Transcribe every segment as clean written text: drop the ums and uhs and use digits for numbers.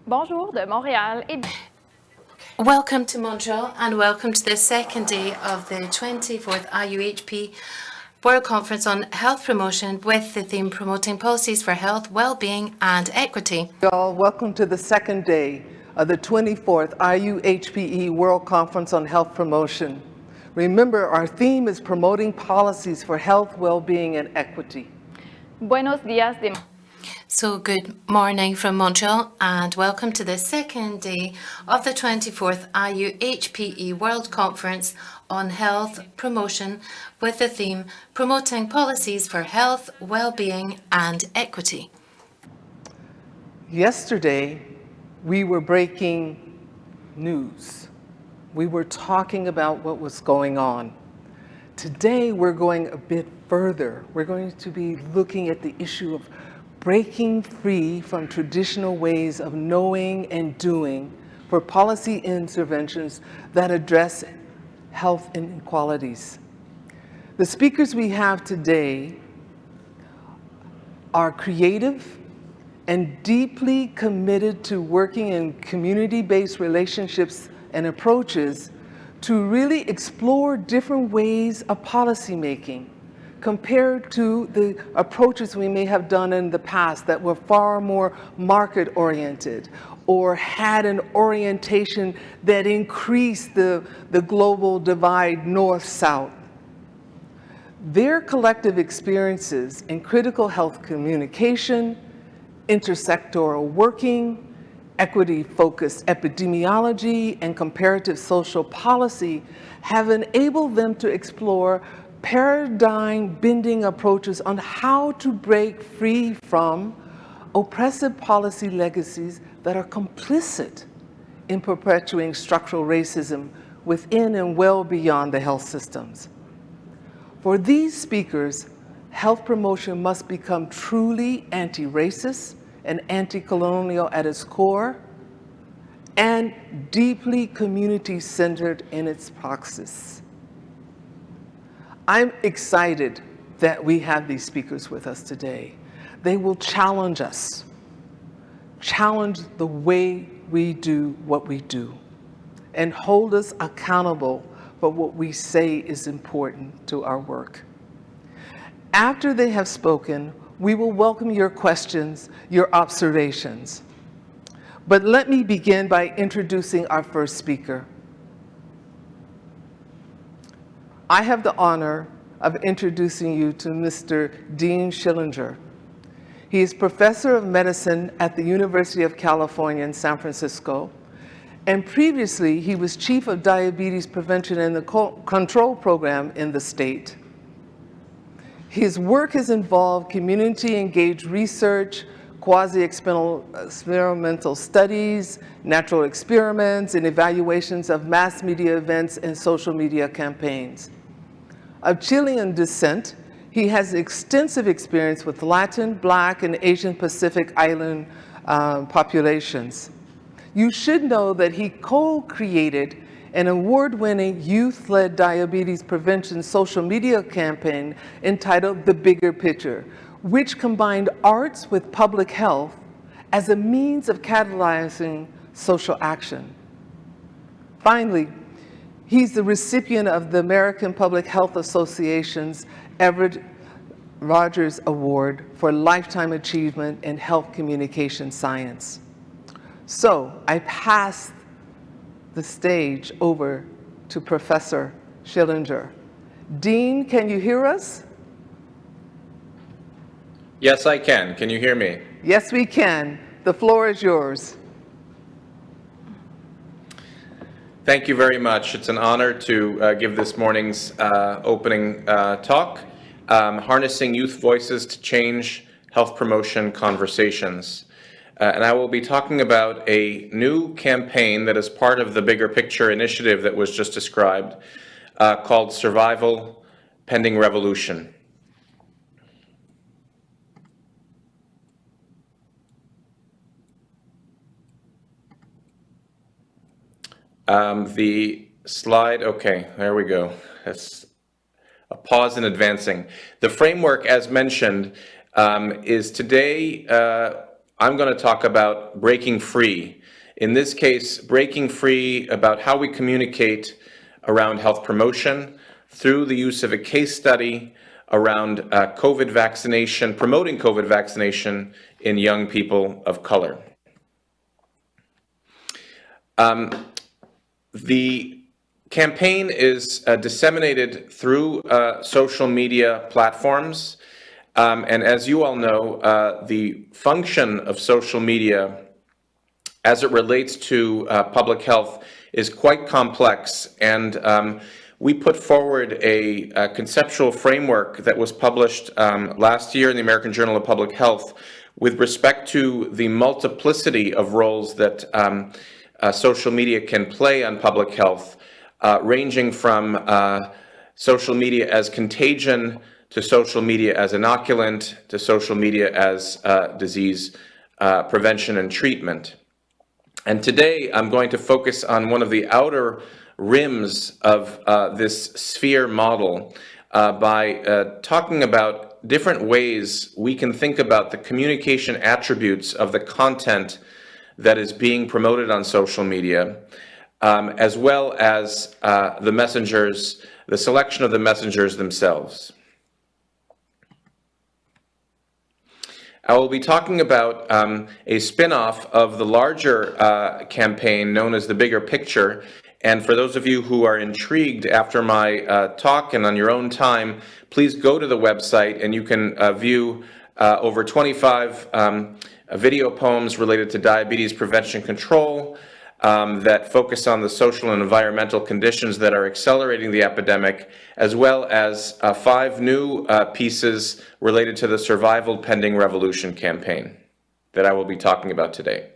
Bonjour de Montréal et Welcome to Montreal and welcome to the second day of the 24th IUHP World Conference on Health Promotion with the theme Promoting Policies for Health, Wellbeing and Equity. Y'all, welcome to the second day of the 24th IUHPE World Conference on Health Promotion. Remember, our theme is promoting policies for health, well-being, and equity. buenos días de So good morning from Montreal and welcome to the second day of the 24th IUHPE World Conference on Health Promotion with the theme Promoting Policies for Health, Wellbeing and Equity. Yesterday, we were breaking news. We were talking about what was going on. Today, we're going a bit further. We're going to be looking at the issue of breaking free from traditional ways of knowing and doing for policy interventions that address health inequalities. The speakers we have today are creative and deeply committed to working in community-based relationships and approaches to really explore different ways of policymaking compared to the approaches we may have done in the past that were far more market-oriented or had an orientation that increased the global divide north-south. Their collective experiences in critical health communication, intersectoral working, equity-focused epidemiology, and comparative social policy have enabled them to explore paradigm-bending approaches on how to break free from oppressive policy legacies that are complicit in perpetuating structural racism within and well beyond the health systems. For these speakers, health promotion must become truly anti-racist and anti-colonial at its core, and deeply community-centered in its praxis. I'm excited that we have these speakers with us today. They will challenge us, challenge the way we do what we do, and hold us accountable for what we say is important to our work. After they have spoken, we will welcome your questions, your observations. But let me begin by introducing our first speaker. I have the honor of introducing you to Mr. Dean Schillinger. He is professor of medicine at the University of California in San Francisco, and previously he was chief of diabetes prevention and the control program in the state. His work has involved community-engaged research, quasi-experimental studies, natural experiments, and evaluations of mass media events and social media campaigns. Of Chilean descent, he has extensive experience with Latin, Black, and Asian Pacific Island populations. You should know that he co-created an award-winning youth-led diabetes prevention social media campaign entitled The Bigger Picture, which combined arts with public health as a means of catalyzing social action. Finally, he's the recipient of the American Public Health Association's Everett Rogers Award for Lifetime Achievement in Health Communication Science. So I pass the stage over to Professor Schillinger. Dean, can you hear us? Yes, I can. Can you hear me? Yes, we can. The floor is yours. Thank you very much. It's an honor to give this morning's opening talk, Harnessing Youth Voices to Change Health Promotion Conversations. And I will be talking about a new campaign that is part of the Bigger Picture initiative that was just described, called Survival Pending Revolution. The slide, okay, there we go. That's a pause in advancing. The framework, as mentioned, is today I'm going to talk about breaking free. In this case, breaking free about how we communicate around health promotion through the use of a case study around COVID vaccination, promoting COVID vaccination in young people of color. The campaign is disseminated through social media platforms. And as you all know, the function of social media as it relates to public health is quite complex. And we put forward a conceptual framework that was published last year in the American Journal of Public Health with respect to the multiplicity of roles that social media can play on public health, ranging from social media as contagion to social media as inoculant to social media as disease prevention and treatment. And today I'm going to focus on one of the outer rims of this sphere model by talking about different ways we can think about the communication attributes of the content that is being promoted on social media, as well as the messengers, the selection of the messengers themselves. I will be talking about a spin-off of the larger campaign known as the Bigger Picture. And for those of you who are intrigued after my talk and on your own time, please go to the website and you can view over 25 video poems related to diabetes prevention control that focus on the social and environmental conditions that are accelerating the epidemic, as well as 5 new pieces related to the Survival Pending Revolution campaign that I will be talking about today.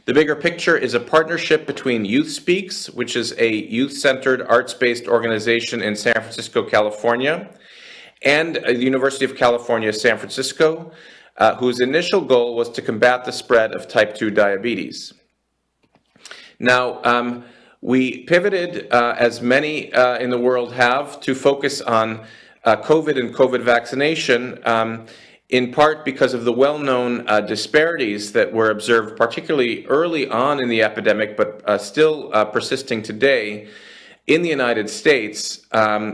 The Bigger Picture is a partnership between Youth Speaks, which is a youth-centered, arts-based organization in San Francisco, California, and the University of California, San Francisco, whose initial goal was to combat the spread of type 2 diabetes. Now, we pivoted, as many in the world have, to focus on COVID and COVID vaccination, in part because of the well-known disparities that were observed, particularly early on in the epidemic, but still persisting today in the United States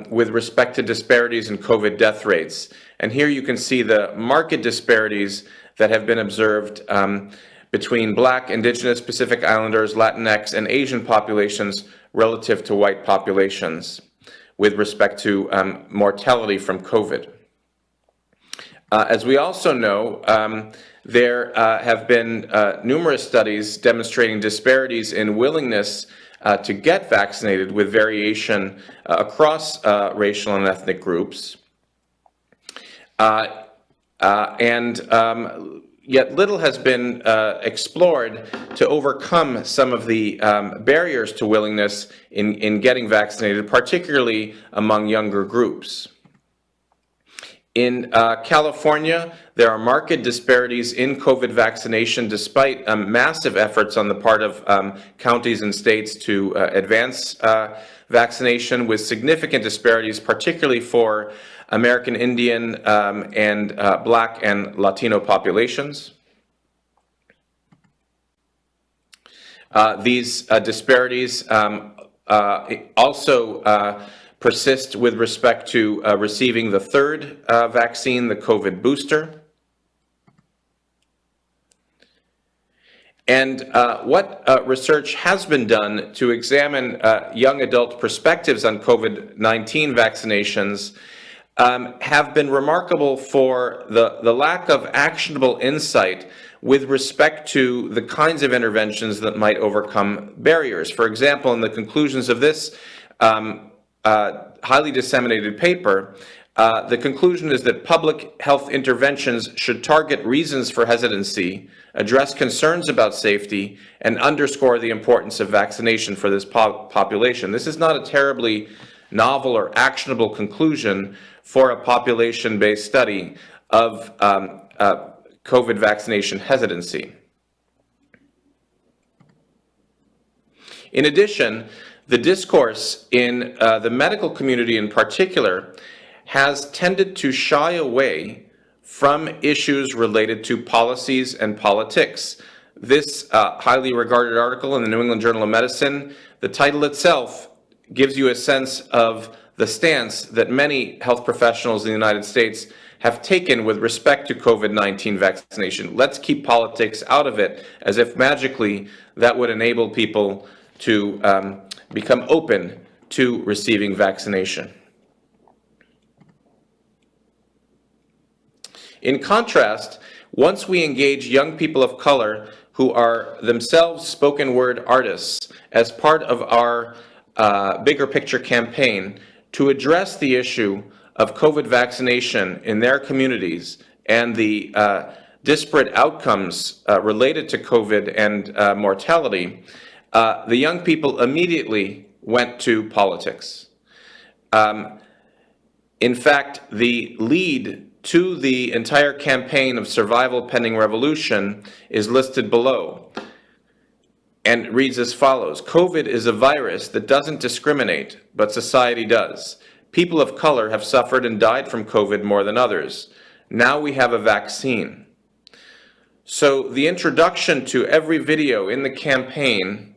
with respect to disparities in COVID death rates. And here you can see the marked disparities that have been observed between Black, Indigenous, Pacific Islanders, Latinx, and Asian populations relative to white populations with respect to mortality from COVID. As we also know, there have been numerous studies demonstrating disparities in willingness to get vaccinated with variation across racial and ethnic groups. Yet little has been explored to overcome some of the barriers to willingness in getting vaccinated, particularly among younger groups. In California, there are marked disparities in COVID vaccination despite massive efforts on the part of counties and states to advance vaccination, with significant disparities, particularly for American Indian and Black and Latino populations. These disparities also persist with respect to receiving the third vaccine, the COVID booster. And what research has been done to examine young adult perspectives on COVID-19 vaccinations have been remarkable for the lack of actionable insight with respect to the kinds of interventions that might overcome barriers. For example, in the conclusions of this highly disseminated paper, the conclusion is that public health interventions should target reasons for hesitancy, address concerns about safety, and underscore the importance of vaccination for this population. This is not a terribly novel or actionable conclusion for a population-based study of COVID vaccination hesitancy. In addition, the discourse in the medical community in particular has tended to shy away from issues related to policies and politics. This highly regarded article in the New England Journal of Medicine, the title itself gives you a sense of the stance that many health professionals in the United States have taken with respect to COVID-19 vaccination. Let's keep politics out of it, as if magically that would enable people to become open to receiving vaccination. In contrast, once we engage young people of color who are themselves spoken word artists as part of our bigger picture campaign to address the issue of COVID vaccination in their communities and the disparate outcomes related to COVID and mortality, the young people immediately went to politics. In fact, the lead to the entire campaign of Survival Pending Revolution is listed below and reads as follows. COVID is a virus that doesn't discriminate, but society does. People of color have suffered and died from COVID more than others. Now we have a vaccine. So the introduction to every video in the campaign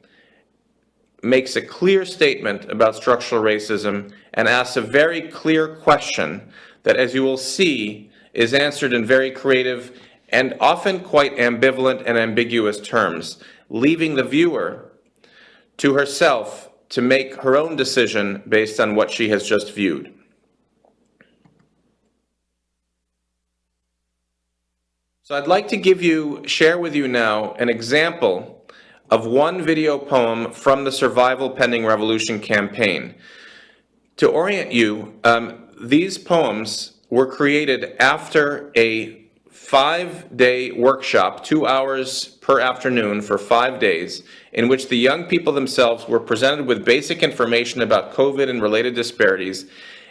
makes a clear statement about structural racism and asks a very clear question that, as you will see, is answered in very creative and often quite ambivalent and ambiguous terms, leaving the viewer to herself to make her own decision based on what she has just viewed. So I'd like to share with you now an example of one video poem from the Survival Pending Revolution campaign. To orient you, these poems were created after a 5-day workshop, 2 hours per afternoon for 5 days, in which the young people themselves were presented with basic information about COVID and related disparities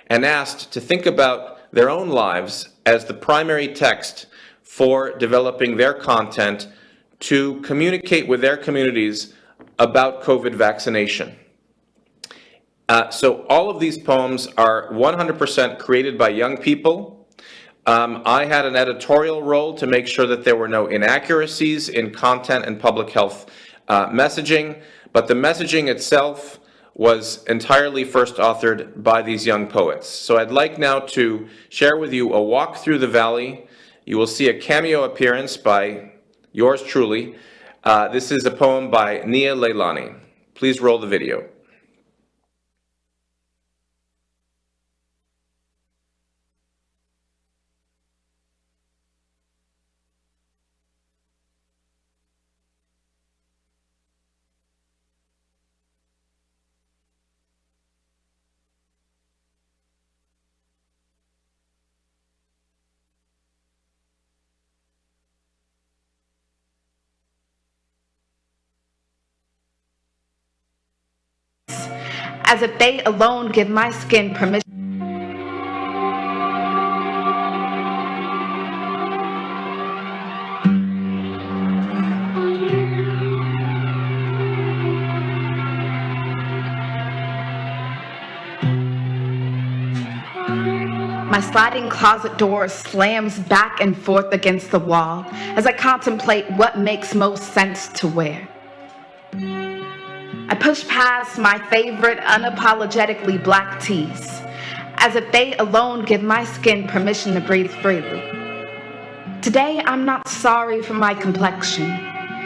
and asked to think about their own lives as the primary text for developing their content to communicate with their communities about COVID vaccination. So all of these poems are 100% created by young people. I had an editorial role to make sure that there were no inaccuracies in content and public health messaging, but the messaging itself was entirely first authored by these young poets. So I'd like now to share with you a walk through the valley. You will see a cameo appearance by yours truly. This is a poem by Nia Leilani. Please roll the video. As if they alone give my skin permission. My sliding closet door slams back and forth against the wall as I contemplate what makes most sense to wear. I push past my favorite unapologetically black tees, as if they alone give my skin permission to breathe freely. Today, I'm not sorry for my complexion,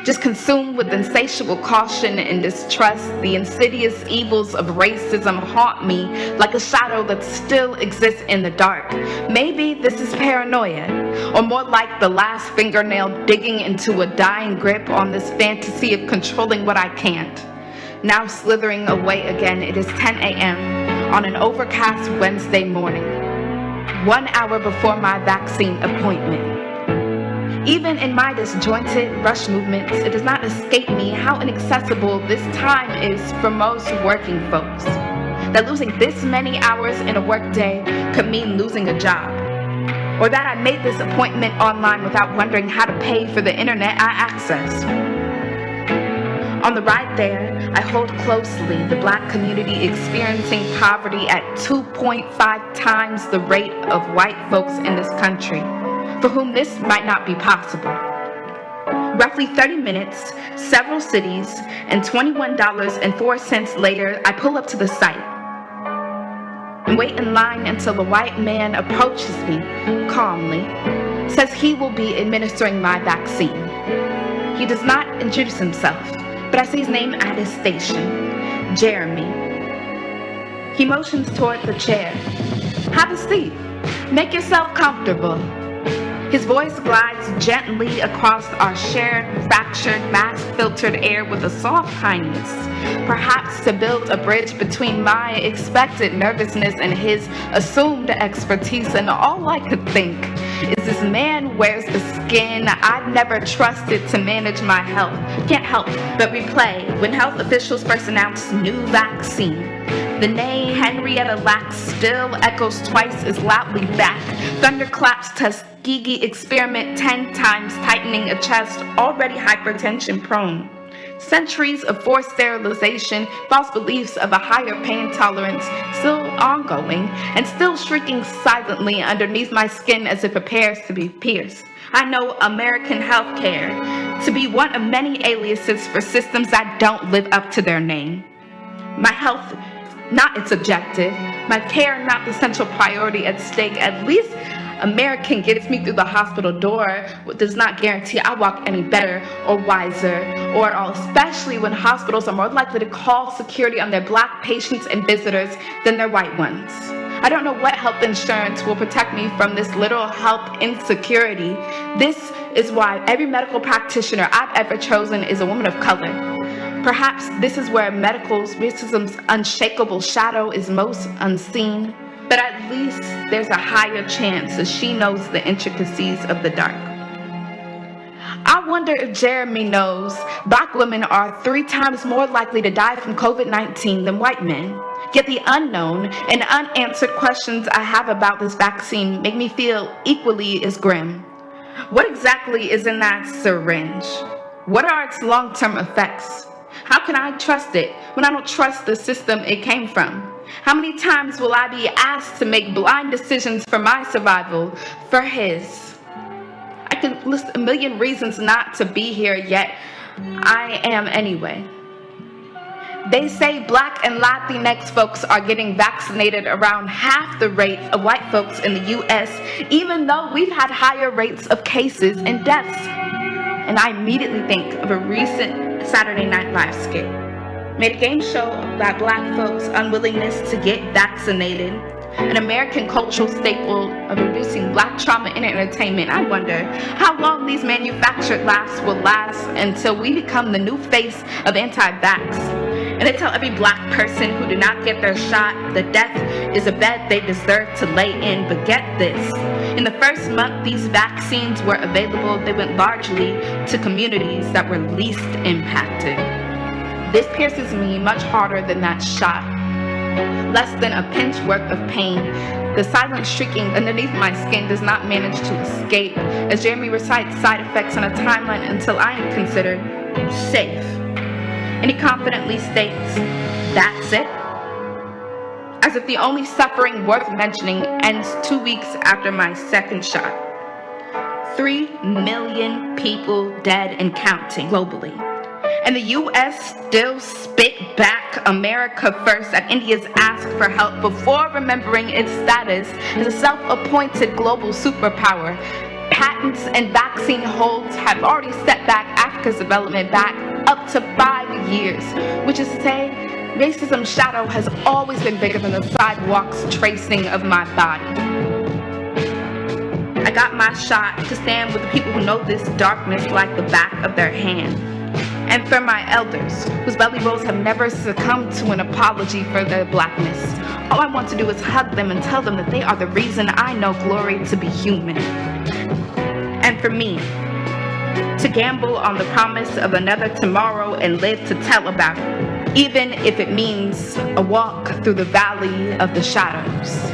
just consumed with insatiable caution and distrust. The insidious evils of racism haunt me like a shadow that still exists in the dark. Maybe this is paranoia, or more like the last fingernail digging into a dying grip on this fantasy of controlling what I can't. Now slithering away again, it is 10 a.m. on an overcast Wednesday morning, 1 hour before my vaccine appointment. Even in my disjointed rush movements, it does not escape me how inaccessible this time is for most working folks. That losing this many hours in a workday could mean losing a job. Or that I made this appointment online without wondering how to pay for the internet I access. On the ride there, I hold closely the black community experiencing poverty at 2.5 times the rate of white folks in this country. for whom this might not be possible. Roughly 30 minutes, several cities, and $21.04 later, I pull up to the site and wait in line until the white man approaches me calmly, says he will be administering my vaccine. He does not introduce himself, but I see his name at his station, Jeremy. He motions toward the chair. Have a seat. Make yourself comfortable. His voice glides gently across our shared, fractured, mask-filtered air with a soft kindness, perhaps to build a bridge between my expected nervousness and his assumed expertise. And all I could think is this man wears the skin I've never trusted to manage my health. Can't help but replay when health officials first announced new vaccine. The name Henrietta Lacks still echoes twice as loudly back. Thunderclaps Tuskegee experiment 10 times, tightening a chest already hypertension prone. Centuries of forced sterilization, false beliefs of a higher pain tolerance, still ongoing, and still shrieking silently underneath my skin as it prepares to be pierced. I know American healthcare to be one of many aliases for systems that don't live up to their name. My health, not its objective. My care, not the central priority at stake. At least American gets me through the hospital door, does not guarantee I walk any better or wiser or at all, especially when hospitals are more likely to call security on their black patients and visitors than their white ones. I don't know what health insurance will protect me from this literal health insecurity. This is why every medical practitioner I've ever chosen is a woman of color. Perhaps this is where medical racism's unshakable shadow is most unseen, but at least there's a higher chance that she knows the intricacies of the dark. I wonder if Jeremy knows black women are 3 times more likely to die from COVID-19 than white men. Yet the unknown and unanswered questions I have about this vaccine make me feel equally as grim. What exactly is in that syringe? What are its long-term effects? How can I trust it when I don't trust the system it came from? How many times will I be asked to make blind decisions for my survival, for his? I could list a million reasons not to be here, yet I am anyway. They say black and Latinx folks are getting vaccinated around half the rate of white folks in the US, even though we've had higher rates of cases and deaths. And I immediately think of a recent Saturday Night Live skit. Made a game show about black folks' unwillingness to get vaccinated, an American cultural staple of reducing black trauma in entertainment. I wonder how long these manufactured laughs will last until we become the new face of anti-vax. And they tell every black person who did not get their shot that death is a bed they deserve to lay in. But get this, in the first month these vaccines were available, they went largely to communities that were least impacted. This pierces me much harder than that shot. Less than a pinch worth of pain. The silent shrieking underneath my skin does not manage to escape as Jeremy recites side effects on a timeline until I am considered safe. And he confidently states, that's it? As if the only suffering worth mentioning ends 2 weeks after my second shot. 3 million people dead and counting globally. And the US still spit back America first at India's ask for help before remembering its status as a self-appointed global superpower. Patents and vaccine holds have already set back Africa's development back up to 5 years, which is to say, racism's shadow has always been bigger than the sidewalk's tracing of my body. I got my shot to stand with the people who know this darkness like the back of their hand. And for my elders, whose belly rolls have never succumbed to an apology for their blackness. All I want to do is hug them and tell them that they are the reason I know glory to be human. And for me, to gamble on the promise of another tomorrow and live to tell about it, even if it means a walk through the valley of the shadows.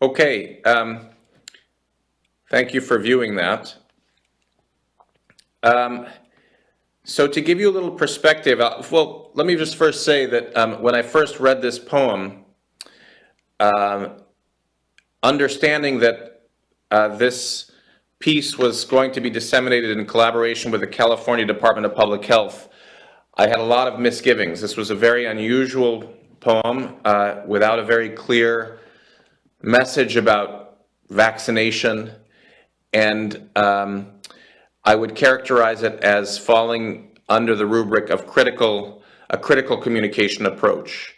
Okay, thank you for viewing that. So to give you a little perspective, well, let me just first say that when I first read this poem, understanding that this piece was going to be disseminated in collaboration with the California Department of Public Health, I had a lot of misgivings. This was a very unusual poem without a very clear message about vaccination, and I would characterize it as falling under the rubric of a critical communication approach.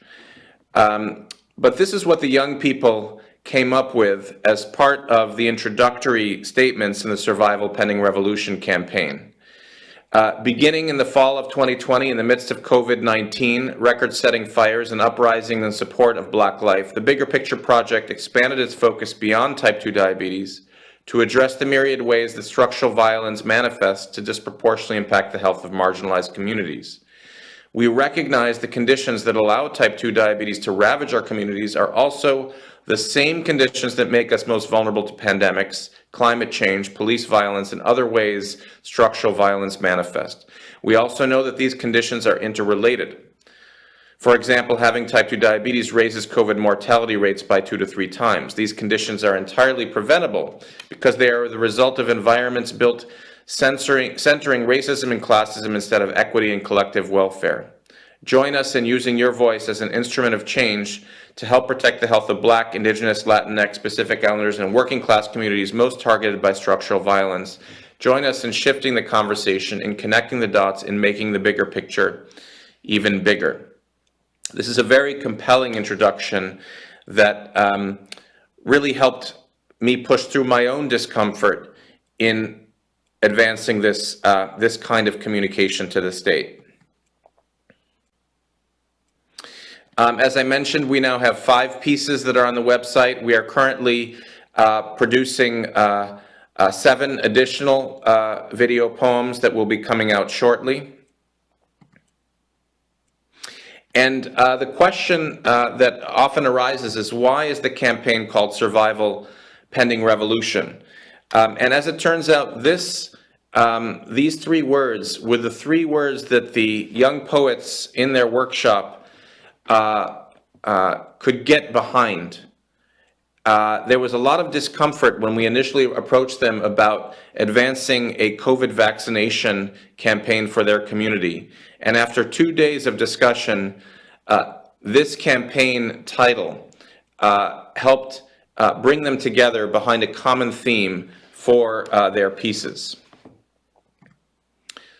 But this is what the young people came up with as part of the introductory statements in the Survival Pending Revolution campaign. Beginning in the fall of 2020, in the midst of COVID-19, record-setting fires and uprising in support of Black life, the Bigger Picture Project expanded its focus beyond type 2 diabetes to address the myriad ways that structural violence manifests to disproportionately impact the health of marginalized communities. We recognize the conditions that allow type 2 diabetes to ravage our communities are also the same conditions that make us most vulnerable to pandemics, climate change, police violence, and other ways structural violence manifest. We also know that these conditions are interrelated. For example, having type 2 diabetes raises COVID mortality rates by 2 to 3 times. These conditions are entirely preventable because they are the result of environments built centering racism and classism instead of equity and collective welfare. Join us in using your voice as an instrument of change to help protect the health of Black, Indigenous, Latinx, Pacific Islanders, and working class communities most targeted by structural violence. Join us in shifting the conversation, in connecting the dots, in making the bigger picture even bigger. This is a very compelling introduction that really helped me push through my own discomfort in advancing this kind of communication to the state. As I mentioned, we now have 5 pieces that are on the website. We are currently producing 7 additional video poems that will be coming out shortly. And the question that often arises is, why is the campaign called Survival Pending Revolution? And as it turns out, these 3 words were the 3 words that the young poets in their workshop could get behind. There was a lot of discomfort when we initially approached them about advancing a COVID vaccination campaign for their community. And after 2 days of discussion, this campaign title helped bring them together behind a common theme for their pieces.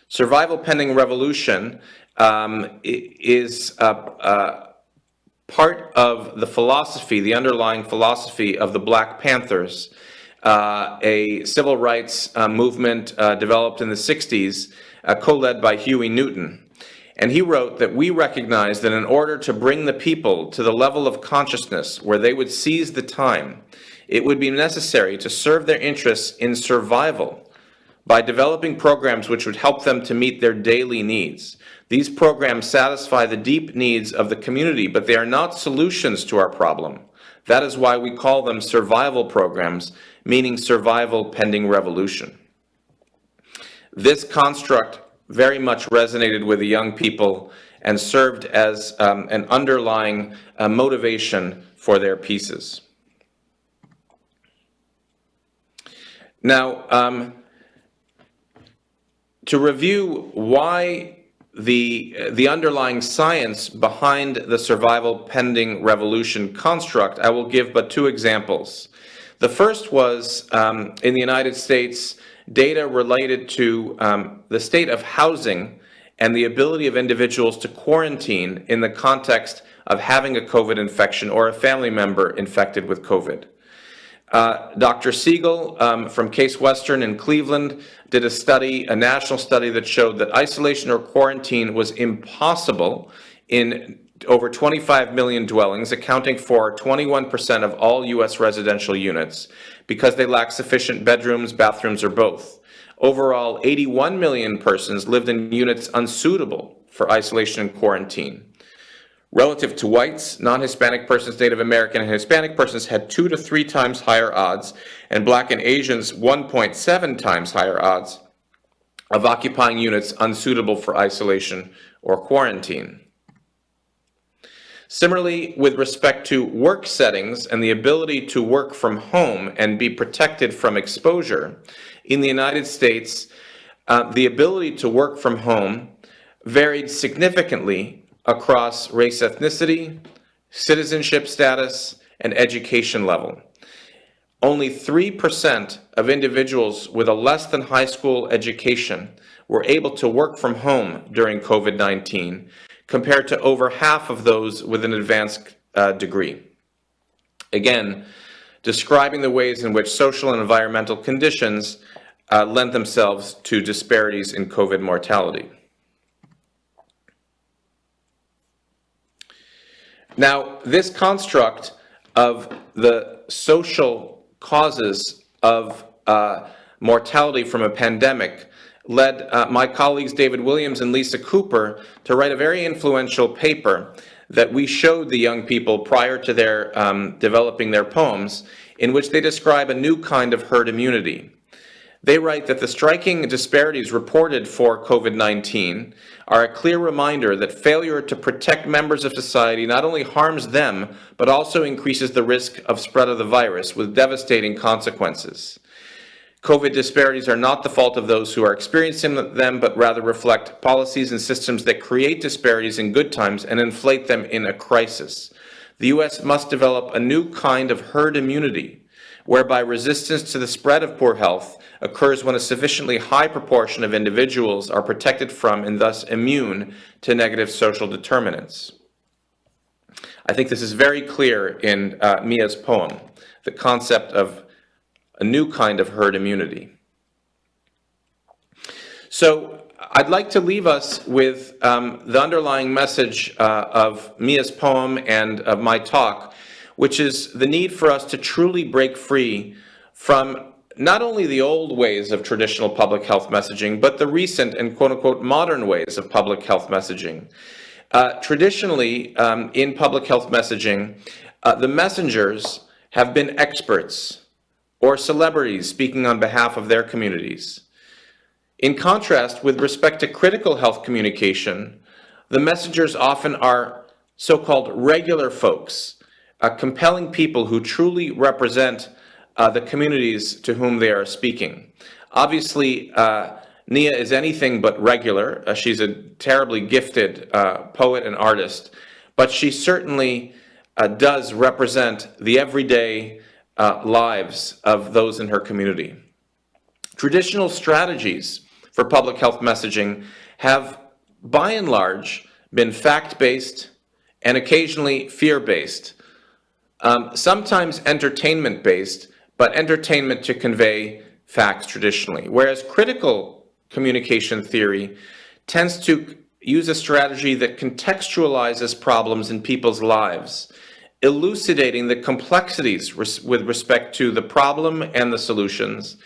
Survival Pending Revolution is part of the philosophy, the underlying philosophy of the Black Panthers, a civil rights movement developed in the 60s, co-led by Huey Newton. And he wrote that we recognize that in order to bring the people to the level of consciousness where they would seize the time, it would be necessary to serve their interests in survival by developing programs which would help them to meet their daily needs. These programs satisfy the deep needs of the community, but they are not solutions to our problem. That is why we call them survival programs, meaning survival pending revolution. This construct very much resonated with the young people and served as an underlying motivation for their pieces. Now, to review why the underlying science behind the survival pending revolution construct, I will give but 2 examples. The first was in the United States, data related to the state of housing and the ability of individuals to quarantine in the context of having a COVID infection or a family member infected with COVID. Dr. Siegel from Case Western in Cleveland did a study, a national study that showed that isolation or quarantine was impossible in over 25 million dwellings, accounting for 21% of all U.S. residential units, because they lack sufficient bedrooms, bathrooms, or both. Overall, 81 million persons lived in units unsuitable for isolation and quarantine. Relative to whites, non-Hispanic persons, Native American, and Hispanic persons had 2 to 3 times higher odds, and Black and Asians 1.7 times higher odds of occupying units unsuitable for isolation or quarantine. Similarly, with respect to work settings and the ability to work from home and be protected from exposure, in the United States, the ability to work from home varied significantly across race, ethnicity, citizenship status, and education level. Only 3% of individuals with a less than high school education were able to work from home during COVID-19, compared to over half of those with an advanced degree. Again, describing the ways in which social and environmental conditions lend themselves to disparities in COVID mortality. Now, this construct of the social causes of mortality from a pandemic led my colleagues David Williams and Lisa Cooper to write a very influential paper that we showed the young people prior to their developing their poems, in which they describe a new kind of herd immunity. They write that the striking disparities reported for COVID-19 are a clear reminder that failure to protect members of society not only harms them, but also increases the risk of spread of the virus with devastating consequences. COVID disparities are not the fault of those who are experiencing them, but rather reflect policies and systems that create disparities in good times and inflate them in a crisis. The U.S. must develop a new kind of herd immunity, whereby resistance to the spread of poor health occurs when a sufficiently high proportion of individuals are protected from and thus immune to negative social determinants. I think this is very clear in Mia's poem, the concept of a new kind of herd immunity. So I'd like to leave us with the underlying message of Mia's poem and of my talk, which is the need for us to truly break free from not only the old ways of traditional public health messaging, but the recent and quote-unquote modern ways of public health messaging. Traditionally, in public health messaging, the messengers have been experts or celebrities speaking on behalf of their communities. In contrast, with respect to critical health communication, the messengers often are so-called regular folks, compelling people who truly represent the communities to whom they are speaking. Obviously, Nia is anything but regular. She's a terribly gifted poet and artist, but she certainly does represent the everyday lives of those in her community. Traditional strategies for public health messaging have, by and large, been fact-based and occasionally fear-based, sometimes entertainment-based, but entertainment to convey facts traditionally. Whereas critical communication theory tends to use a strategy that contextualizes problems in people's lives, elucidating the complexities with respect to the problem and the solutions,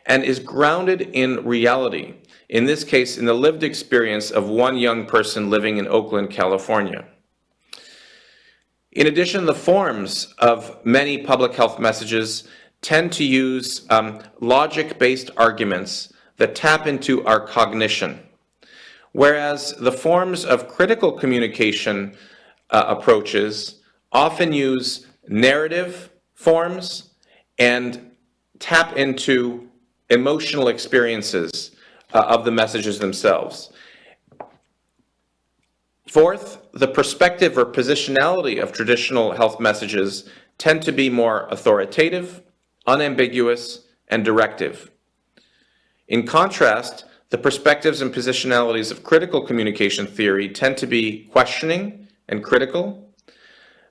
and is grounded in reality, in this case, in the lived experience of one young person living in Oakland, California. In addition, the forms of many public health messages tend to use logic-based arguments that tap into our cognition, whereas the forms of critical communication approaches often use narrative forms and tap into emotional experiences of the messages themselves. Fourth, the perspective or positionality of traditional health messages tend to be more authoritative, unambiguous, and directive. In contrast, the perspectives and positionalities of critical communication theory tend to be questioning and critical.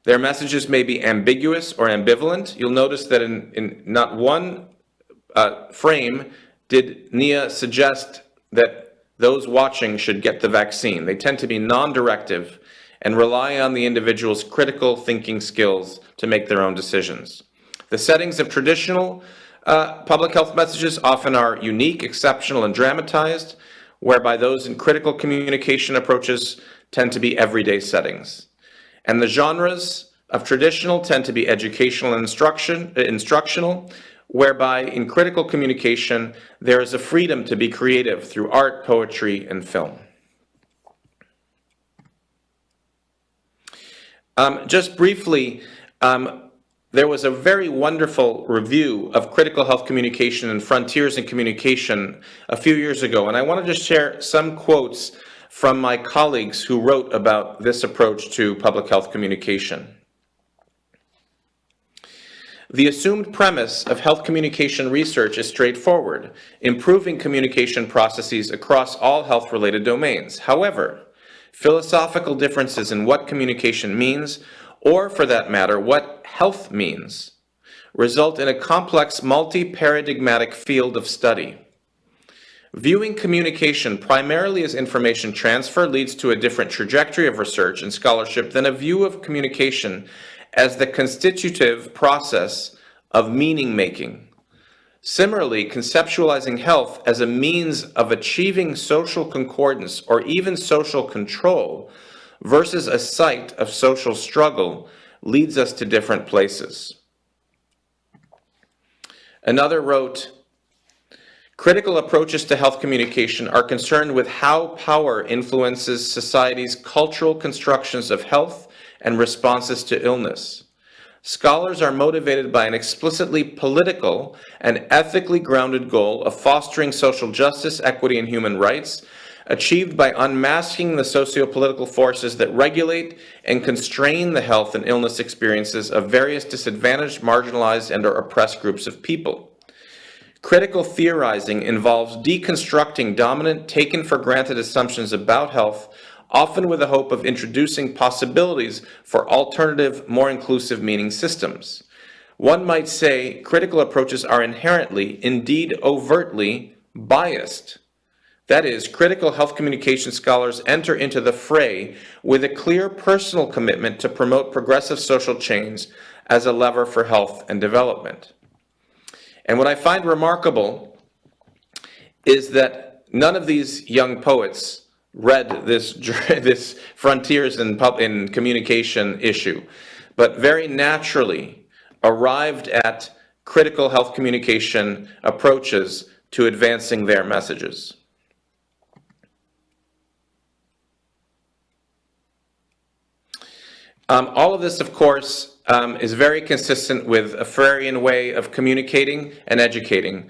Their messages may be ambiguous or ambivalent. You'll notice that in not one frame did Nia suggest that those watching should get the vaccine. They tend to be non-directive and rely on the individual's critical thinking skills to make their own decisions. The settings of traditional public health messages often are unique, exceptional, and dramatized, whereby those in critical communication approaches tend to be everyday settings. And the genres of traditional tend to be educational and instructional, whereby in critical communication, there is a freedom to be creative through art, poetry, and film. Just briefly, there was a very wonderful review of critical health communication and frontiers in communication a few years ago, and I wanted to share some quotes from my colleagues who wrote about this approach to public health communication. The assumed premise of health communication research is straightforward: improving communication processes across all health-related domains. However, philosophical differences in what communication means, or for that matter, what health means, result in a complex, multi-paradigmatic field of study. Viewing communication primarily as information transfer leads to a different trajectory of research and scholarship than a view of communication as the constitutive process of meaning-making. Similarly, conceptualizing health as a means of achieving social concordance or even social control versus a site of social struggle leads us to different places. Another wrote, critical approaches to health communication are concerned with how power influences society's cultural constructions of health and responses to illness. Scholars are motivated by an explicitly political and ethically grounded goal of fostering social justice, equity, and human rights, achieved by unmasking the socio-political forces that regulate and constrain the health and illness experiences of various disadvantaged, marginalized, and/or oppressed groups of people. Critical theorizing involves deconstructing dominant, taken-for-granted assumptions about health, often with the hope of introducing possibilities for alternative, more inclusive meaning systems. One might say critical approaches are inherently, indeed overtly, biased. That is, critical health communication scholars enter into the fray with a clear personal commitment to promote progressive social change as a lever for health and development. And what I find remarkable is that none of these young poets read this frontiers in communication issue, but very naturally arrived at critical health communication approaches to advancing their messages. All of this, of course, is very consistent with a Freirean way of communicating and educating.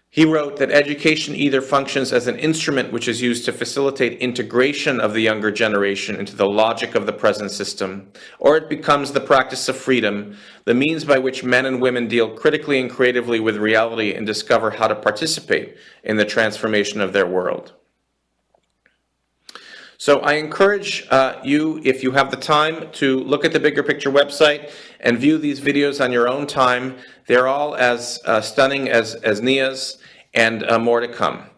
He wrote that education either functions as an instrument which is used to facilitate integration of the younger generation into the logic of the present system, or it becomes the practice of freedom, the means by which men and women deal critically and creatively with reality and discover how to participate in the transformation of their world. So I encourage you, if you have the time, to look at the Bigger Picture website and view these videos on your own time. They're all as stunning as Nia's, and more to come.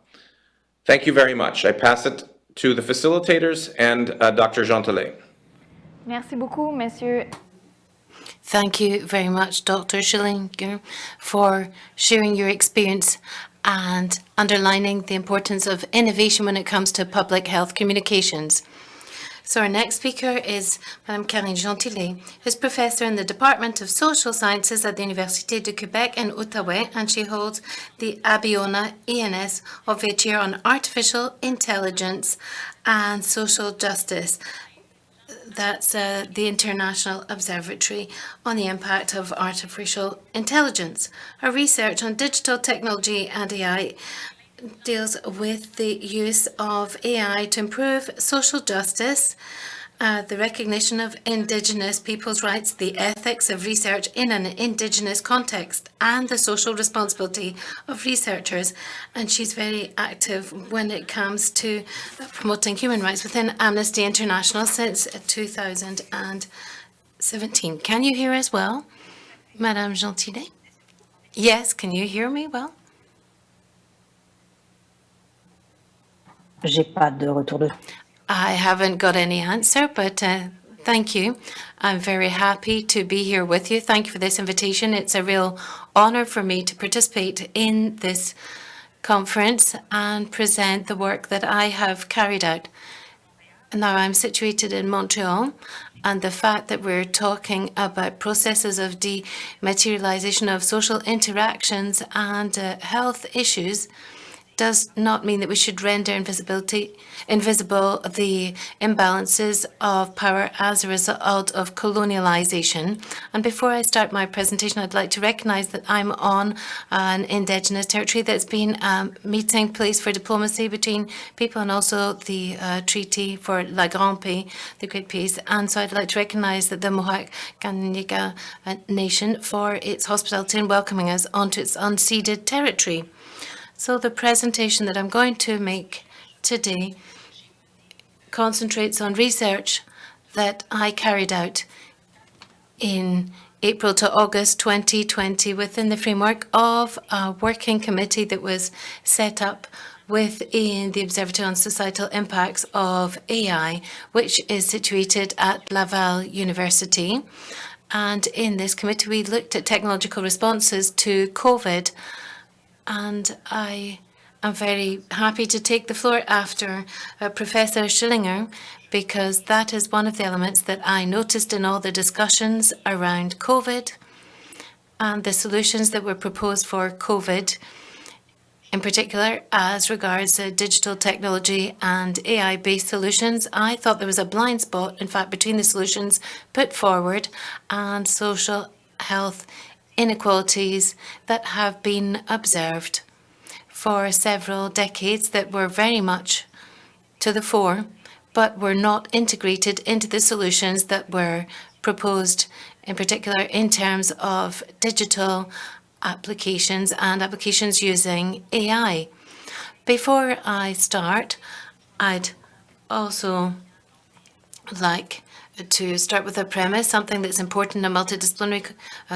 Thank you very much. I pass it to the facilitators and Dr. Gentelet. Merci beaucoup, Monsieur. Thank you very much, Dr. Schillinger, for sharing your experience and underlining the importance of innovation when it comes to public health communications. So our next speaker is Madame Karine Gentelet, who's professor in the Department of Social Sciences at the Université de Québec in Ottawa, and she holds the Abiona ENS of each year on artificial intelligence and social justice. That's the International Observatory on the Impact of Artificial Intelligence. Her research on digital technology and AI deals with the use of AI to improve social justice, the recognition of Indigenous peoples' rights, the ethics of research in an Indigenous context, and the social responsibility of researchers. And she's very active when it comes to promoting human rights within Amnesty International since 2017. Can you hear us well, Madame Gentelet? Yes, can you hear me well? J'ai pas de retour de... I haven't got any answer, but thank you. I'm very happy to be here with you. Thank you for this invitation. It's a real honor for me to participate in this conference and present the work that I have carried out. Now I'm situated in Montreal, And the fact that we're talking about processes of dematerialization of social interactions and health issues does not mean that we should render invisible the imbalances of power as a result of colonialization. And before I start my presentation, I'd like to recognize that I'm on an Indigenous territory that's been a meeting place for diplomacy between people, and also the Treaty for La Grande Paix, the Great Peace. And so I'd like to recognize that the Mohawk Kaniga Nation for its hospitality in welcoming us onto its unceded territory. So the presentation that I'm going to make today concentrates on research that I carried out in April to August 2020 within the framework of a working committee that was set up within the Observatory on Societal Impacts of AI, which is situated at Laval University. And in this committee, we looked at technological responses to COVID. And I am very happy to take the floor after Professor Schillinger, because that is one of the elements that I noticed in all the discussions around COVID and the solutions that were proposed for COVID, in particular as regards digital technology and AI-based solutions. I thought there was a blind spot, in fact, between the solutions put forward and social health inequalities that have been observed for several decades that were very much to the fore, but were not integrated into the solutions that were proposed, in particular in terms of digital applications and applications using AI. Before I start, I'd also like to start with a premise, something that's important in a multidisciplinary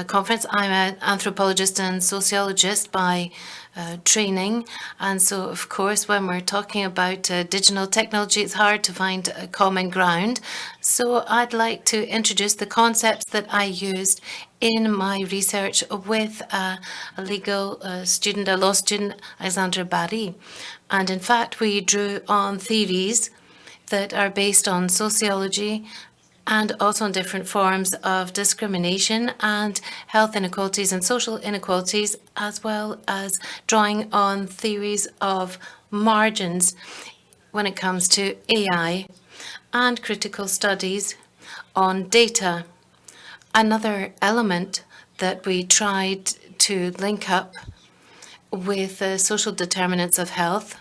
conference. I'm an anthropologist and sociologist by training. And so, of course, when we're talking about digital technology, it's hard to find a common ground. So I'd like to introduce the concepts that I used in my research with a legal student, a law student, Alexandra Barry. And in fact, we drew on theories that are based on sociology and also on different forms of discrimination and health inequalities and social inequalities, as well as drawing on theories of margins when it comes to AI and critical studies on data. Another element that we tried to link up with social determinants of health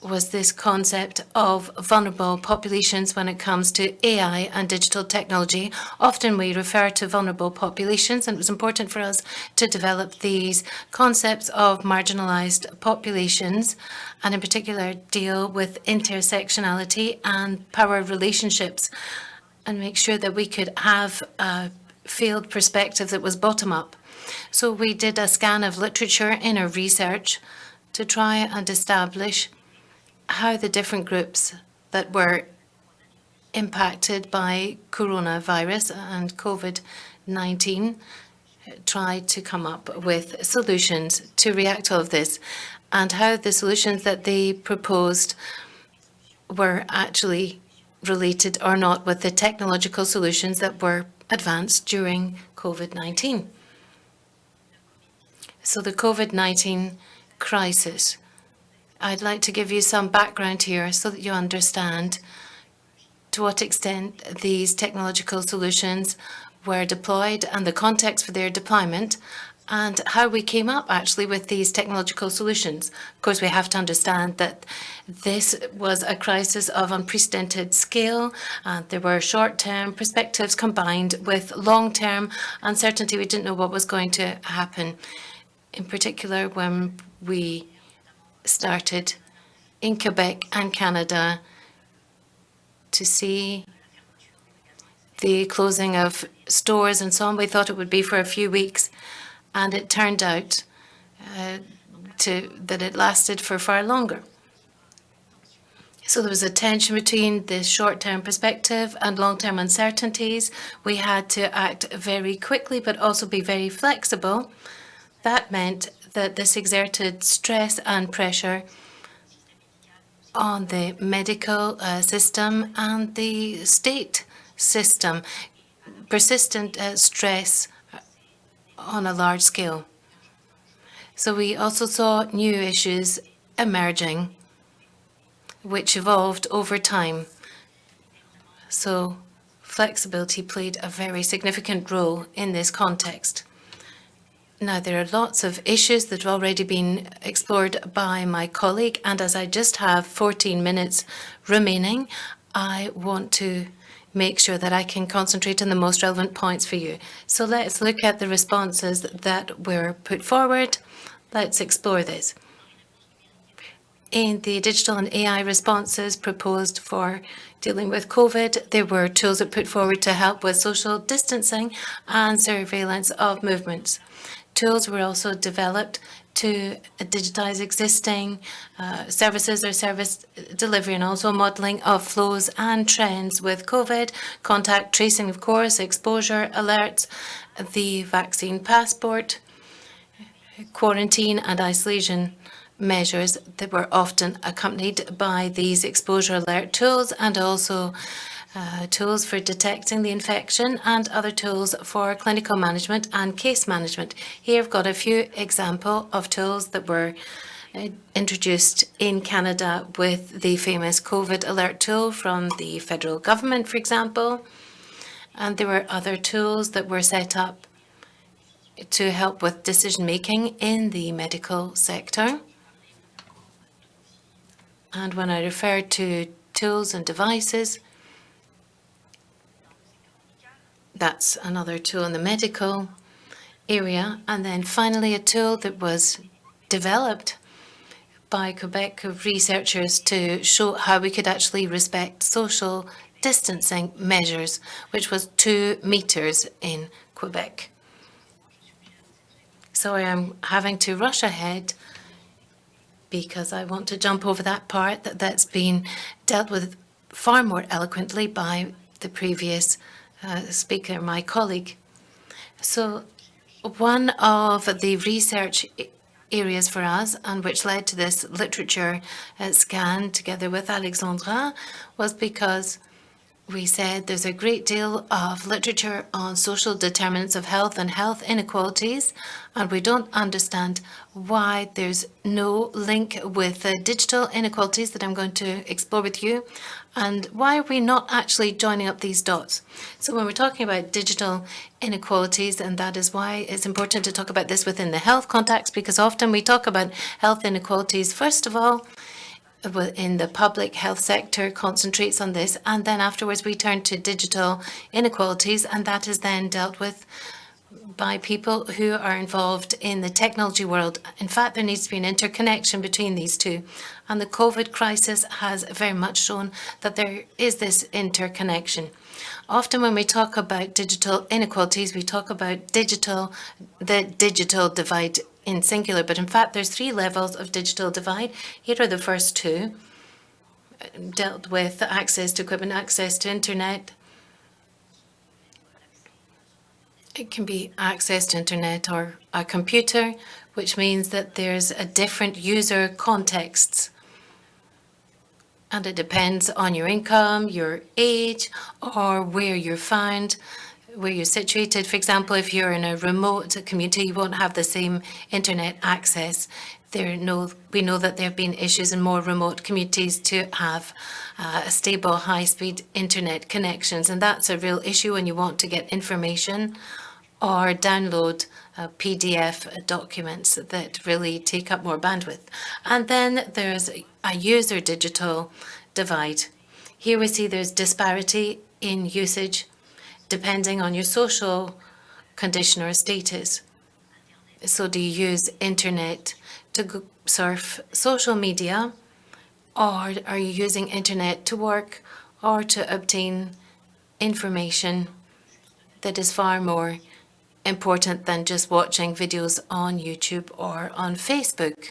was this concept of vulnerable populations when it comes to AI and digital technology. Often we refer to vulnerable populations, and it was important for us to develop these concepts of marginalized populations, and in particular deal with intersectionality and power relationships, and make sure that we could have a field perspective that was bottom-up. So we did a scan of literature in our research to try and establish how the different groups that were impacted by coronavirus and COVID-19 tried to come up with solutions to react to all of this, and how the solutions that they proposed were actually related or not with the technological solutions that were advanced during COVID-19. So the COVID-19 crisis. I'd like to give you some background here so that you understand to what extent these technological solutions were deployed and the context for their deployment, and how we came up actually with these technological solutions. Of course, we have to understand that this was a crisis of unprecedented scale. There were short-term perspectives combined with long-term uncertainty. We didn't know what was going to happen, in particular when we started in Quebec and Canada to see the closing of stores and so on. We thought it would be for a few weeks, and it turned out that it lasted for far longer. So there was a tension between the short-term perspective and long-term uncertainties. We had to act very quickly, but also be very flexible. That meant that this exerted stress and pressure on the medical system and the state system, persistent stress on a large scale. So we also saw new issues emerging, which evolved over time. So flexibility played a very significant role in this context. Now, there are lots of issues that have already been explored by my colleague, and as I just have 14 minutes remaining, I want to make sure that I can concentrate on the most relevant points for you. So let's look at the responses that were put forward. Let's explore this. In the digital and AI responses proposed for dealing with COVID, there were tools that put forward to help with social distancing and surveillance of movements. Tools were also developed to digitize existing services or service delivery, and also modeling of flows and trends with COVID, contact tracing, of course, exposure alerts, the vaccine passport, quarantine and isolation measures that were often accompanied by these exposure alert tools, and also tools for detecting the infection and other tools for clinical management and case management. Here I've got a few examples of tools that were introduced in Canada with the famous COVID alert tool from the federal government, for example. And there were other tools that were set up to help with decision-making in the medical sector. And when I refer to tools and devices, that's another tool in the medical area. And then finally, a tool that was developed by Quebec researchers to show how we could actually respect social distancing measures, which was 2 meters in Quebec. So I am having to rush ahead because I want to jump over that part that's been dealt with far more eloquently by the previous speaker, my colleague. So one of the research areas for us, and which led to this literature scan together with Alexandra, was because we said there's a great deal of literature on social determinants of health and health inequalities, and we don't understand why there's no link with the digital inequalities that I'm going to explore with you, and why are we not actually joining up these dots. So when we're talking about digital inequalities, and that is why it's important to talk about this within the health context, because often we talk about health inequalities, first of all, in the public health sector concentrates on this, and then afterwards we turn to digital inequalities, and that is then dealt with by people who are involved in the technology world. In fact, there needs to be an interconnection between these two, and the COVID crisis has very much shown that there is this interconnection. Often when we talk about digital inequalities, we talk about the digital divide in singular, but in fact there's 3 levels of digital divide. Here are the first 2, dealt with access to equipment, access to internet. It can be access to internet or a computer, which means that there's a different user contexts. And it depends on your income, your age, or where you're found, where you're situated. For example, if you're in a remote community, you won't have the same internet access. We know that there have been issues in more remote communities to have stable, high-speed internet connections, and that's a real issue when you want to get information or download PDF documents that really take up more bandwidth. And then there's a user digital divide. Here we see there's disparity in usage depending on your social condition or status. So do you use internet to surf social media, or are you using internet to work or to obtain information that is far more important than just watching videos on YouTube or on Facebook?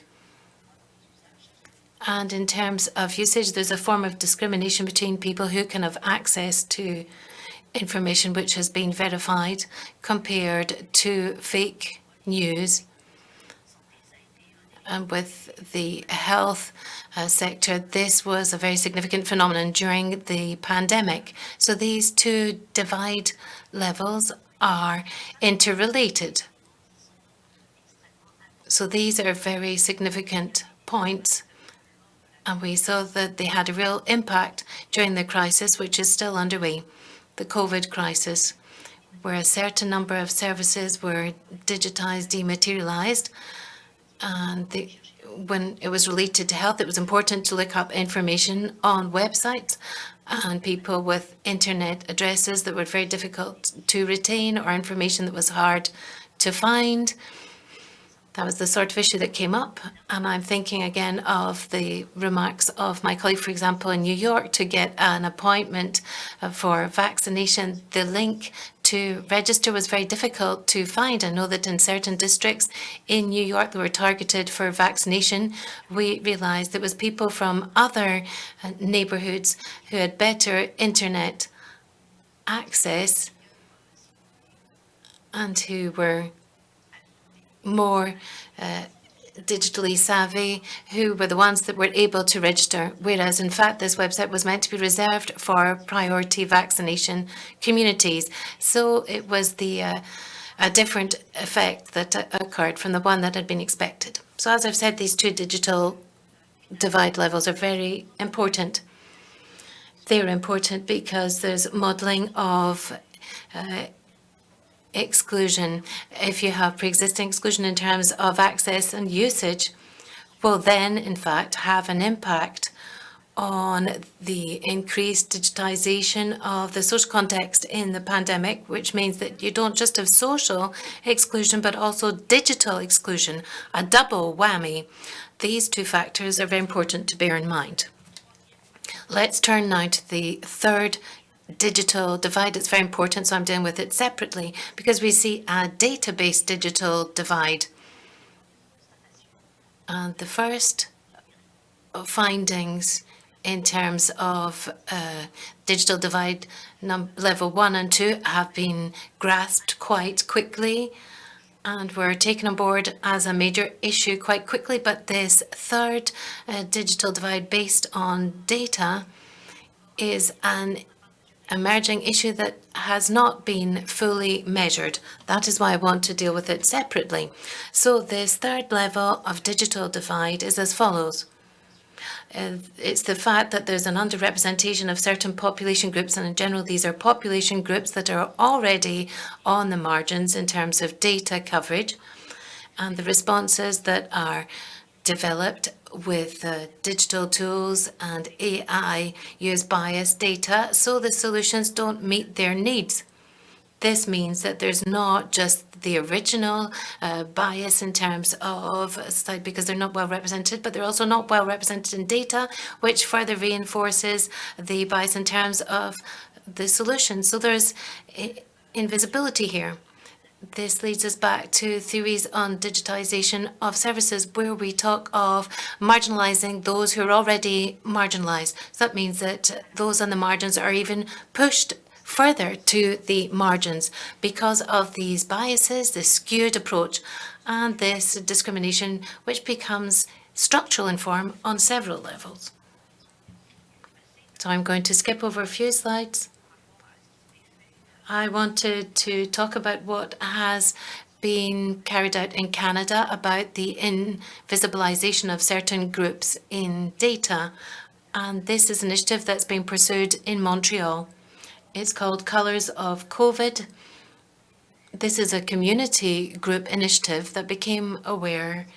And in terms of usage, there's a form of discrimination between people who can have access to information which has been verified compared to fake news. And with the health sector, this was a very significant phenomenon during the pandemic. So these two divide levels are interrelated. So these are very significant points. And we saw that they had a real impact during the crisis, which is still underway, the COVID crisis, where a certain number of services were digitized, dematerialized. And when it was related to health, it was important to look up information on websites, and people with internet addresses that were very difficult to retain or information that was hard to find. That was the sort of issue that came up. And I'm thinking again of the remarks of my colleague, for example, in New York, to get an appointment for vaccination. The link to register was very difficult to find. I know that in certain districts in New York that were targeted for vaccination, we realized it was people from other neighborhoods who had better internet access and who were more digitally savvy, who were the ones that were able to register, whereas in fact this website was meant to be reserved for priority vaccination communities. So it was a different effect that occurred from the one that had been expected. So as I've said, these two digital divide levels are very important. They're important because there's modelling of exclusion. If you have pre-existing exclusion in terms of access and usage, will then in fact have an impact on the increased digitization of the social context in the pandemic, which means that you don't just have social exclusion, but also digital exclusion, a double whammy. These two factors are very important to bear in mind. Let's turn now to the third digital divide. It's very important, so I'm dealing with it separately because we see a database digital divide. And the first findings in terms of digital divide level 1 and 2 have been grasped quite quickly and were taken on board as a major issue quite quickly. But this third digital divide based on data is an emerging issue that has not been fully measured. That is why I want to deal with it separately. So this third level of digital divide is as follows. It's the fact that there's an underrepresentation of certain population groups, and in general these are population groups that are already on the margins in terms of data coverage, and the responses that are developed with digital tools and AI use biased data, so the solutions don't meet their needs. This means that there's not just the original bias in terms of society because they're not well represented, but they're also not well represented in data, which further reinforces the bias in terms of the solution. So there's invisibility here. This leads us back to theories on digitization of services, where we talk of marginalizing those who are already marginalized. So that means that those on the margins are even pushed further to the margins because of these biases, this skewed approach, and this discrimination, which becomes structural in form on several levels. So I'm going to skip over a few slides. I wanted to talk about what has been carried out in Canada about the invisibilization of certain groups in data. And this is an initiative that's being pursued in Montreal. It's called Colours of COVID. This is a community group initiative that became aware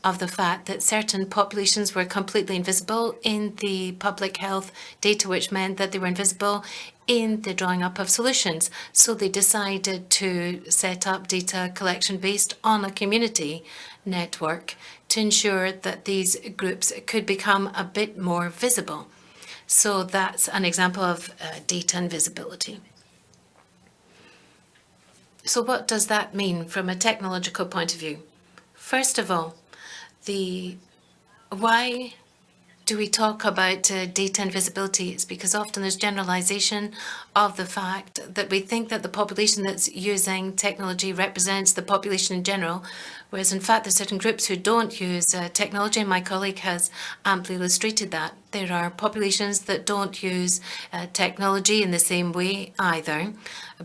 of the fact that certain populations were completely invisible in the public health data, which meant that they were invisible in the drawing up of solutions. So they decided to set up data collection based on a community network to ensure that these groups could become a bit more visible. So that's an example of data invisibility. So what does that mean from a technological point of view? First of all, why do we talk about data and visibility? It's because often there's generalization of the fact that we think that the population that's using technology represents the population in general, whereas in fact there's certain groups who don't use technology, and my colleague has amply illustrated that. There are populations that don't use technology in the same way either,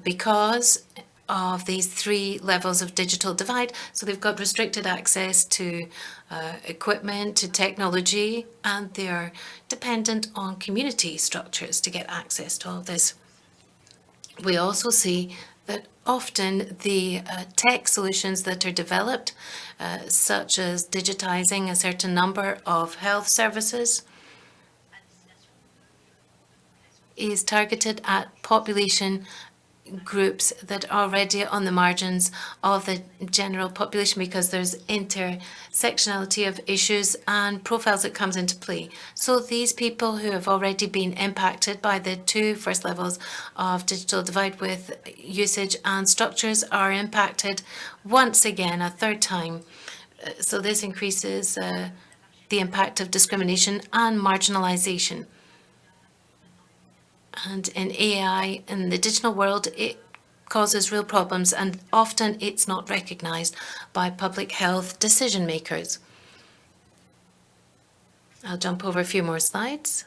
because of these 3 levels of digital divide. So they've got restricted access to equipment, to technology, and they're dependent on community structures to get access to all this. We also see that often the tech solutions that are developed, such as digitizing a certain number of health services, is targeted at population groups that are already on the margins of the general population, because there's intersectionality of issues and profiles that comes into play. So these people who have already been impacted by the 2 first levels of digital divide with usage and structures are impacted once again, a 3rd time. So this increases the impact of discrimination and marginalization. And in AI, in the digital world, it causes real problems, and often it's not recognized by public health decision makers. I'll jump over a few more slides.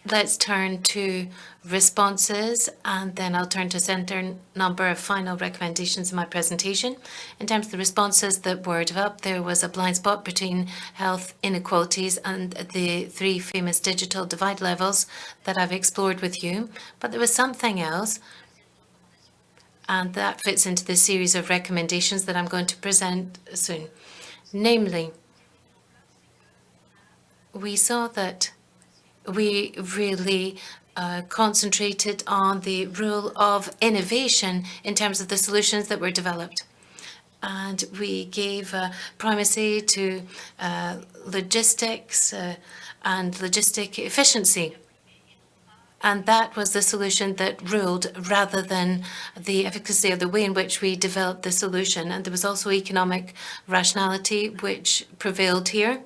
Let's turn to responses, and then I'll turn to center number of final recommendations in my presentation. In terms of the responses that were developed, there was a blind spot between health inequalities and the 3 famous digital divide levels that I've explored with you. But there was something else, and that fits into the series of recommendations that I'm going to present soon. Namely, we saw that we really concentrated on the role of innovation in terms of the solutions that were developed. And we gave primacy to logistics and logistic efficiency. And that was the solution that ruled, rather than the efficacy of the way in which we developed the solution. And there was also economic rationality which prevailed here.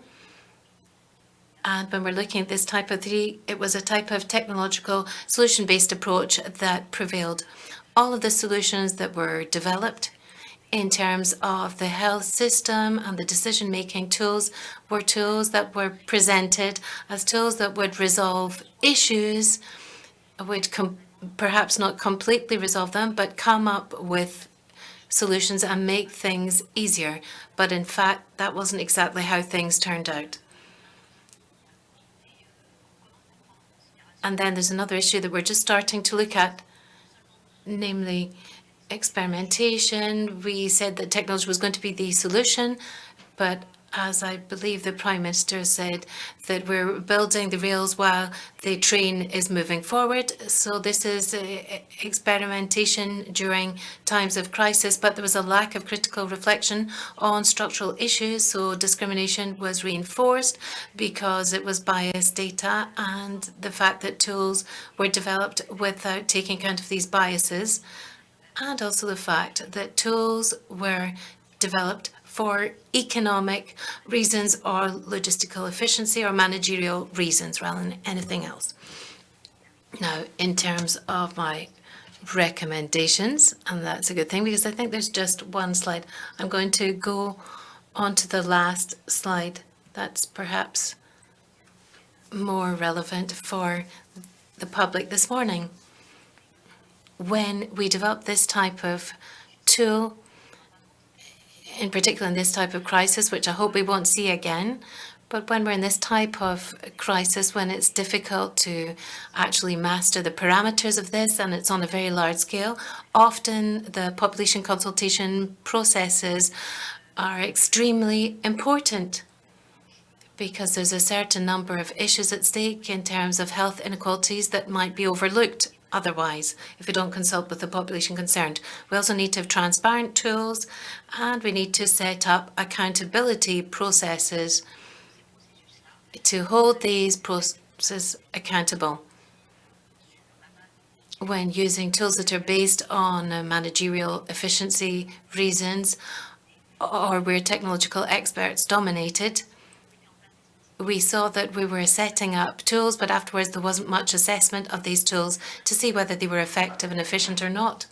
And when we're looking at this type of 3, it was a type of technological solution-based approach that prevailed. All of the solutions that were developed in terms of the health system and the decision-making tools were tools that were presented as tools that would resolve issues, would perhaps not completely resolve them, but come up with solutions and make things easier. But in fact, that wasn't exactly how things turned out. And then there's another issue that we're just starting to look at, namely experimentation. We said that technology was going to be the solution, but as I believe the Prime Minister said, that we're building the rails while the train is moving forward. So this is experimentation during times of crisis, but there was a lack of critical reflection on structural issues. So discrimination was reinforced because it was biased data and the fact that tools were developed without taking account of these biases, and also the fact that tools were developed for economic reasons or logistical efficiency or managerial reasons rather than anything else. Now, in terms of my recommendations, and that's a good thing because I think there's just one slide. I'm going to go on to the last slide. That's perhaps more relevant for the public this morning. When we develop this type of tool, in particular in this type of crisis, which I hope we won't see again, but when we're in this type of crisis, when it's difficult to actually master the parameters of this and it's on a very large scale, often the population consultation processes are extremely important because there's a certain number of issues at stake in terms of health inequalities that might be overlooked otherwise if we don't consult with the population concerned. We also need to have transparent tools, and we need to set up accountability processes to hold these processes accountable. When using tools that are based on managerial efficiency reasons or where technological experts dominated, we saw that we were setting up tools, but afterwards there wasn't much assessment of these tools to see whether they were effective and efficient or not.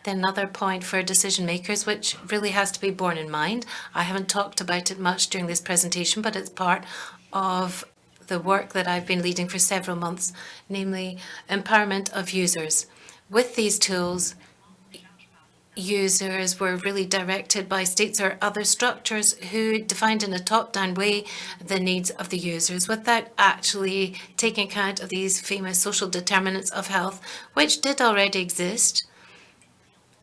Then another point for decision makers, which really has to be borne in mind. I haven't talked about it much during this presentation, but it's part of the work that I've been leading for several months, namely empowerment of users. With these tools, users were really directed by states or other structures who defined in a top-down way the needs of the users without actually taking account of these famous social determinants of health, which did already exist,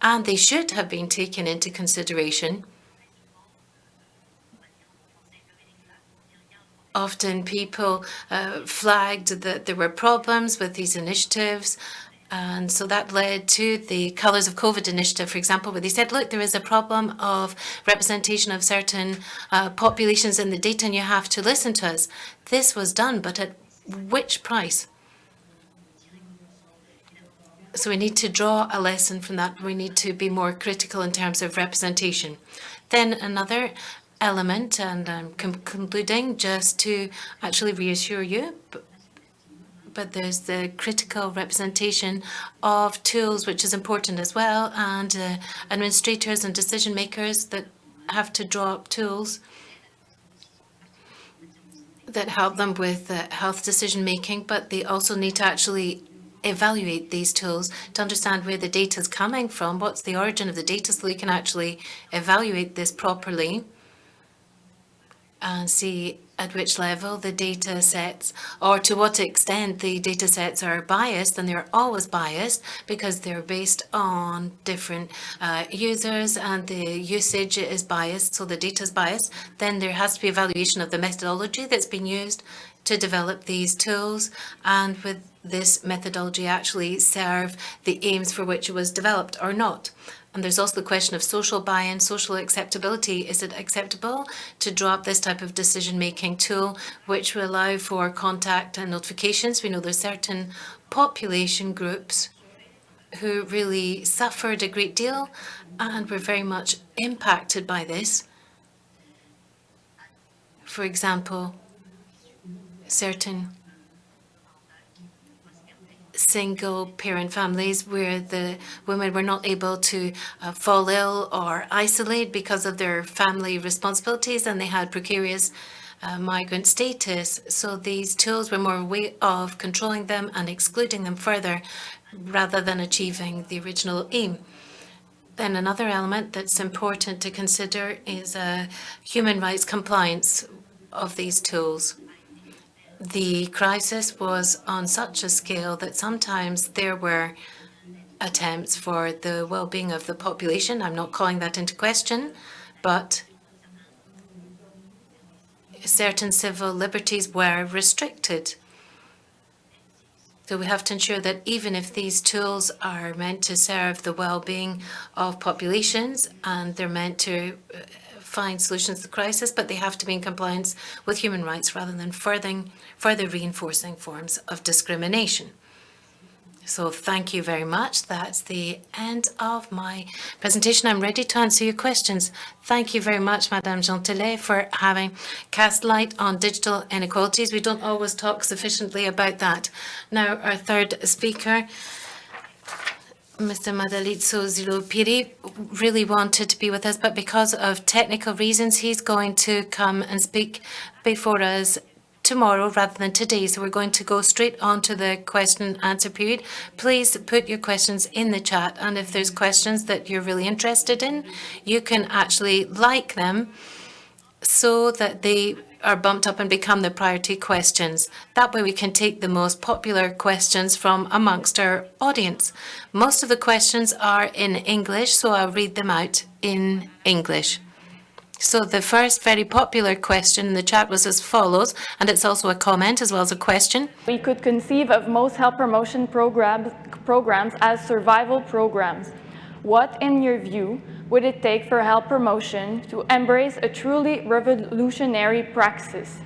and they should have been taken into consideration. Often people flagged that there were problems with these initiatives. And so that led to the Colours of COVID initiative, for example, where they said, look, there is a problem of representation of certain populations in the data and you have to listen to us. This was done, but at which price? So we need to draw a lesson from that. We need to be more critical in terms of representation. Then another element, and I'm concluding just to actually reassure you, but there's the critical representation of tools, which is important as well, and administrators and decision makers that have to draw up tools that help them with health decision making, but they also need to actually evaluate these tools to understand where the data is coming from, what's the origin of the data, so they can actually evaluate this properly and see at which level the data sets, or to what extent the data sets are biased, and they're always biased because they're based on different users and the usage is biased, so the data is biased. Then there has to be evaluation of the methodology that's been used to develop these tools, and with this methodology actually serve the aims for which it was developed or not. And there's also the question of social buy-in, social acceptability. Is it acceptable to draw up this type of decision-making tool which will allow for contact and notifications? We know there's certain population groups who really suffered a great deal and were very much impacted by this. For example, certain single-parent families where the women were not able to fall ill or isolate because of their family responsibilities, and they had precarious migrant status. So these tools were more a way of controlling them and excluding them further rather than achieving the original aim. Then another element that's important to consider is human rights compliance of these tools. The crisis was on such a scale that sometimes there were attempts for the well-being of the population. I'm not calling that into question, but certain civil liberties were restricted. So we have to ensure that even if these tools are meant to serve the well-being of populations and they're meant to find solutions to the crisis, but they have to be in compliance with human rights rather than further reinforcing forms of discrimination. So thank you very much. That's the end of my presentation. I'm ready to answer your questions. Thank you very much, Madame Gentelet, for having cast light on digital inequalities. We don't always talk sufficiently about that. Now, our third speaker, Mr. Madalitso Zilo-Piri, really wanted to be with us, but because of technical reasons, he's going to come and speak before us tomorrow rather than today. So we're going to go straight on to the question and answer period. Please put your questions in the chat, and if there's questions that you're really interested in, you can actually like them so that they are bumped up and become the priority questions. That way we can take the most popular questions from amongst our audience. Most of the questions are in English, so I'll read them out in English. So the first very popular question in the chat was as follows, and it's also a comment as well as a question. We could conceive of most health promotion programs as survival programs. What, in your view, would it take for health promotion to embrace a truly revolutionary praxis?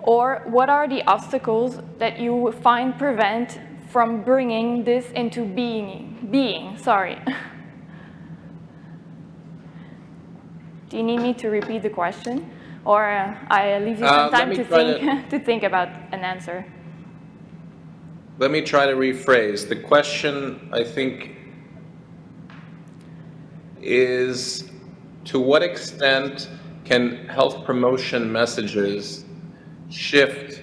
Or what are the obstacles that you find prevent from bringing this into being? Do you need me to repeat the question? Or I leave you some time to to think about an answer. Let me try to rephrase. The question, I think, is to what extent can health promotion messages shift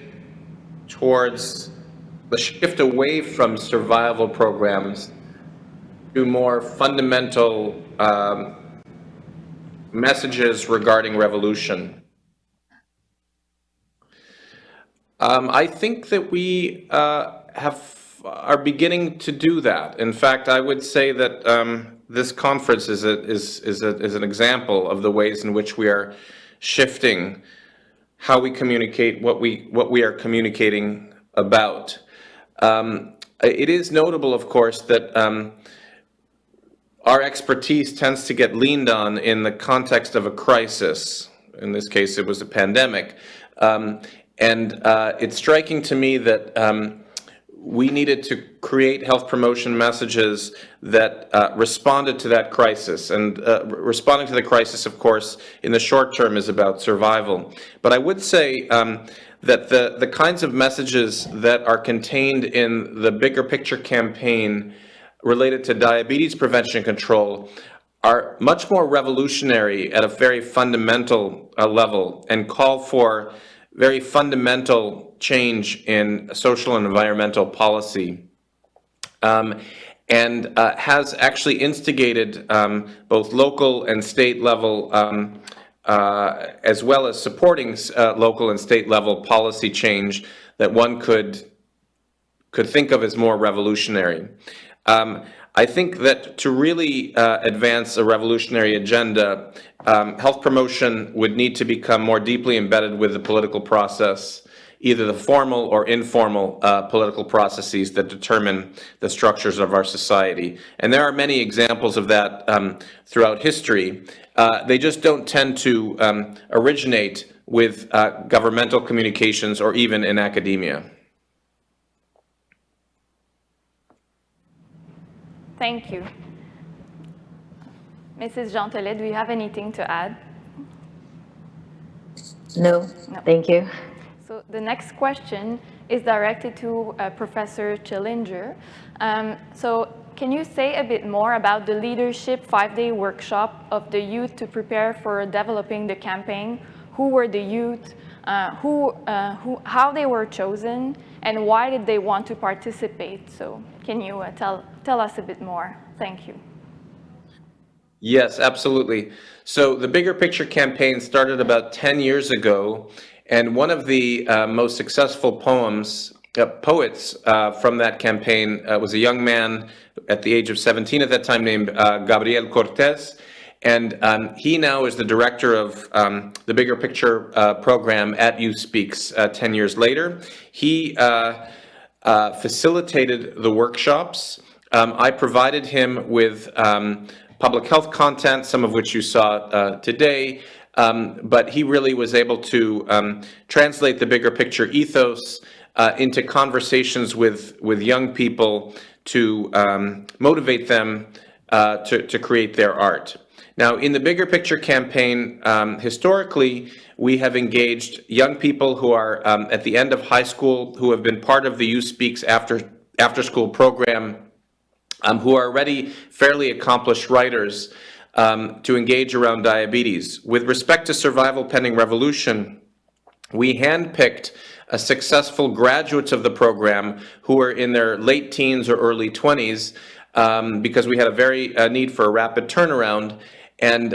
away from survival programs to more fundamental messages regarding revolution? I think that we are beginning to do that. In fact, I would say that this conference is an example of the ways in which we are shifting how we communicate what we are communicating about. It is notable, of course, that our expertise tends to get leaned on in the context of a crisis. In this case, it was a pandemic. And it's striking to me that we needed to create health promotion messages that responded to that crisis. And responding to the crisis, of course, in the short term is about survival. But I would say that the kinds of messages that are contained in the bigger picture campaign related to diabetes prevention and control are much more revolutionary at a very fundamental level and call for very fundamental change in social and environmental policy, and has actually instigated both local and state level, as well as supporting local and state level policy change that one could think of as more revolutionary. I think that to really advance a revolutionary agenda, health promotion would need to become more deeply embedded with the political process, either the formal or informal political processes that determine the structures of our society. And there are many examples of that throughout history. They just don't tend to originate with governmental communications or even in academia. Thank you. Mrs. Gentelet, do you have anything to add? No, thank you. So the next question is directed to Professor Schillinger. So can you say a bit more about the leadership 5-day workshop of the youth to prepare for developing the campaign? Who were the youth? How they were chosen, and why did they want to participate? So can you tell us a bit more? Thank you. Yes, absolutely. So the Bigger Picture campaign started about 10 years ago, and one of the most successful poets from that campaign was a young man at the age of 17 at that time named Gabriel Cortez. And he now is the director of the Bigger Picture program at Youth Speaks 10 years later. He facilitated the workshops. I provided him with public health content, some of which you saw today, but he really was able to translate the Bigger Picture ethos into conversations with young people to motivate them to create their art. Now, in the Bigger Picture campaign, historically, we have engaged young people who are at the end of high school, who have been part of the Youth Speaks after school program, who are already fairly accomplished writers, to engage around diabetes. With respect to Survival Pending Revolution, we handpicked successful graduates of the program who were in their late teens or early 20s, because we had a very need for a rapid turnaround, and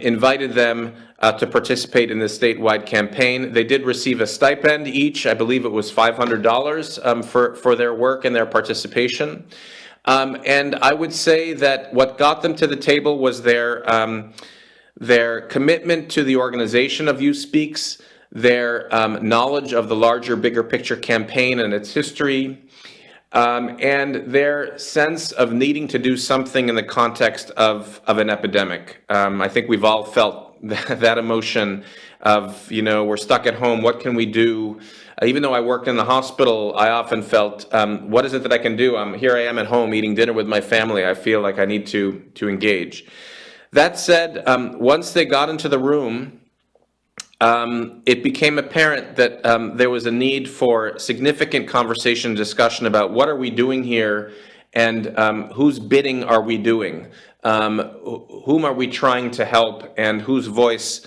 invited them to participate in this statewide campaign. They did receive a stipend each. I believe it was $500 for their work and their participation. And I would say that what got them to the table was their commitment to the organization of Youth Speaks, their knowledge of the larger Bigger Picture campaign and its history, and their sense of needing to do something in the context of an epidemic. I think we've all felt that emotion of, we're stuck at home, what can we do? Even though I worked in the hospital, I often felt, what is it that I can do? Here I am at home eating dinner with my family. I feel like I need to engage. That said, once they got into the room, it became apparent that there was a need for significant conversation and discussion about what are we doing here and whose bidding are we doing? Whom are we trying to help and whose voice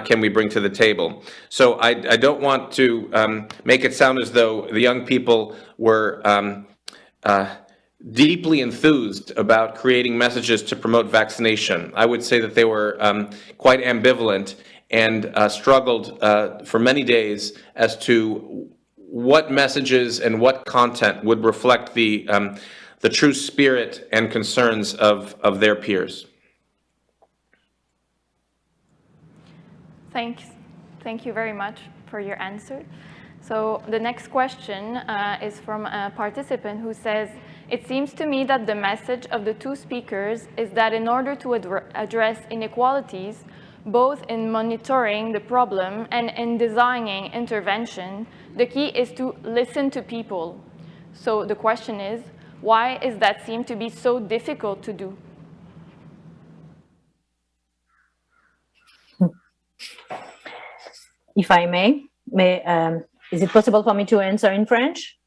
can we bring to the table? So I don't want to make it sound as though the young people were deeply enthused about creating messages to promote vaccination. I would say that they were quite ambivalent and struggled for many days as to what messages and what content would reflect the true spirit and concerns of their peers. Thank you very much for your answer. So the next question is from a participant who says, it seems to me that the message of the two speakers is that in order to address inequalities, both in monitoring the problem and in designing intervention, the key is to listen to people. So the question is, why is that seem to be so difficult to do? If I may, is it possible for me to answer in French?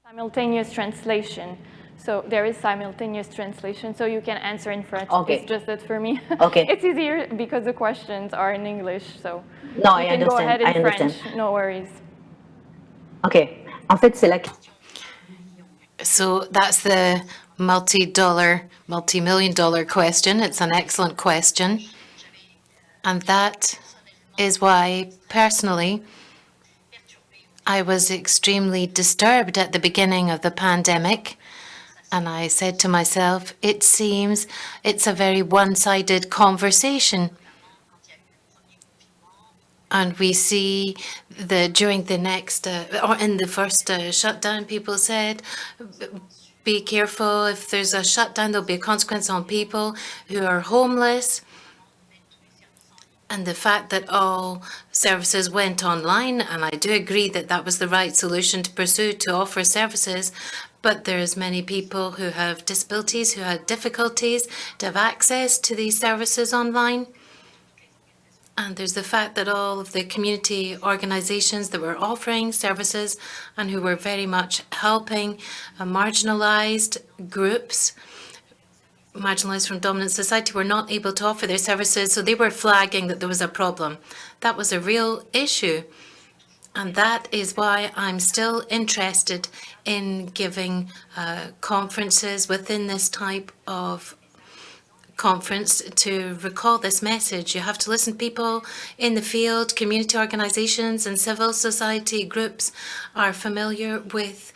Simultaneous translation. So there is simultaneous translation, so you can answer in French. Okay. It's just that for me, Okay. it's easier because the questions are in English. So No, you I can go ahead understand. in I French. understand. No worries. Ok. En fait, c'est la question. So that's the multi-million-dollar question. It's an excellent question. And that is why, personally, I was extremely disturbed at the beginning of the pandemic. And I said to myself, it seems it's a very one-sided conversation. And we see that during the next, or in the first shutdown, people said, be careful, if there's a shutdown, there'll be a consequence on people who are homeless. And the fact that all services went online, and I do agree that that was the right solution to pursue, to offer services, but there's many people who have disabilities, who had difficulties to have access to these services online. And there's the fact that all of the community organizations that were offering services and who were very much helping marginalized groups, marginalized from dominant society, were not able to offer their services, so they were flagging that there was a problem. That was a real issue. And that is why I'm still interested in giving conferences within this type of conference to recall this message. You have to listen to people in the field. Community organizations and civil society groups are familiar with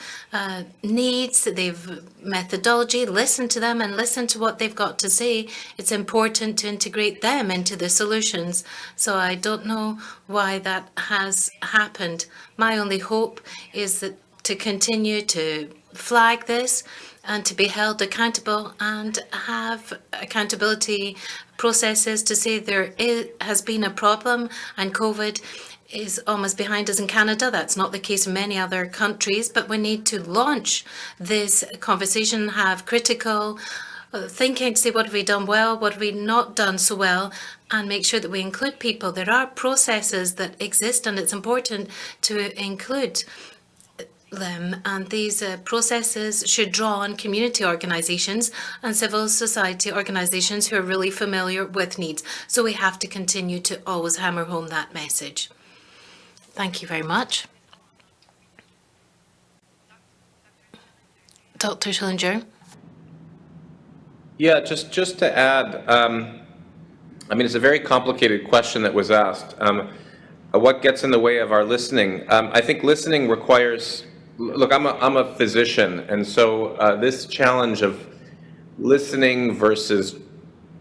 needs. They've methodology. Listen to them and listen to what they've got to say. It's important to integrate them into the solutions. So I don't know why that has happened. My only hope is that to continue to flag this and to be held accountable and have accountability processes to say there has been a problem and COVID is almost behind us in Canada. That's not the case in many other countries, but we need to launch this conversation, have critical thinking to say what have we done well, what have we not done so well, and make sure that we include people. There are processes that exist and it's important to include them, and these processes should draw on community organizations and civil society organizations who are really familiar with needs. So we have to continue to always hammer home that message. Thank you very much. Dr. Schillinger. Yeah, just to add, I mean, it's a very complicated question that was asked. What gets in the way of our listening? I think listening requires. Look, I'm a physician, and so this challenge of listening versus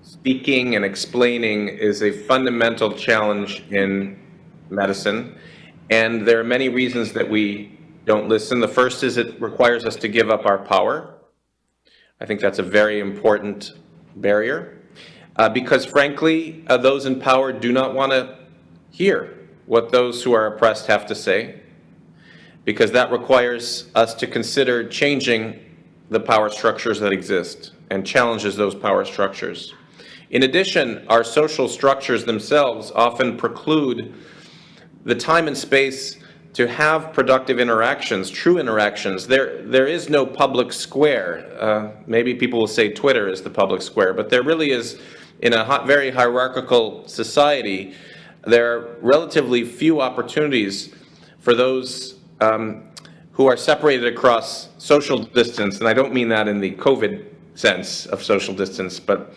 speaking and explaining is a fundamental challenge in medicine, and there are many reasons that we don't listen. The first is it requires us to give up our power. I think that's a very important barrier, because frankly, those in power do not want to hear what those who are oppressed have to say, because that requires us to consider changing the power structures that exist and challenges those power structures. In addition, our social structures themselves often preclude the time and space to have productive interactions, true interactions. There is no public square. Maybe people will say Twitter is the public square, but there really is, in a very hierarchical society, there are relatively few opportunities for those who are separated across social distance, and I don't mean that in the COVID sense of social distance, but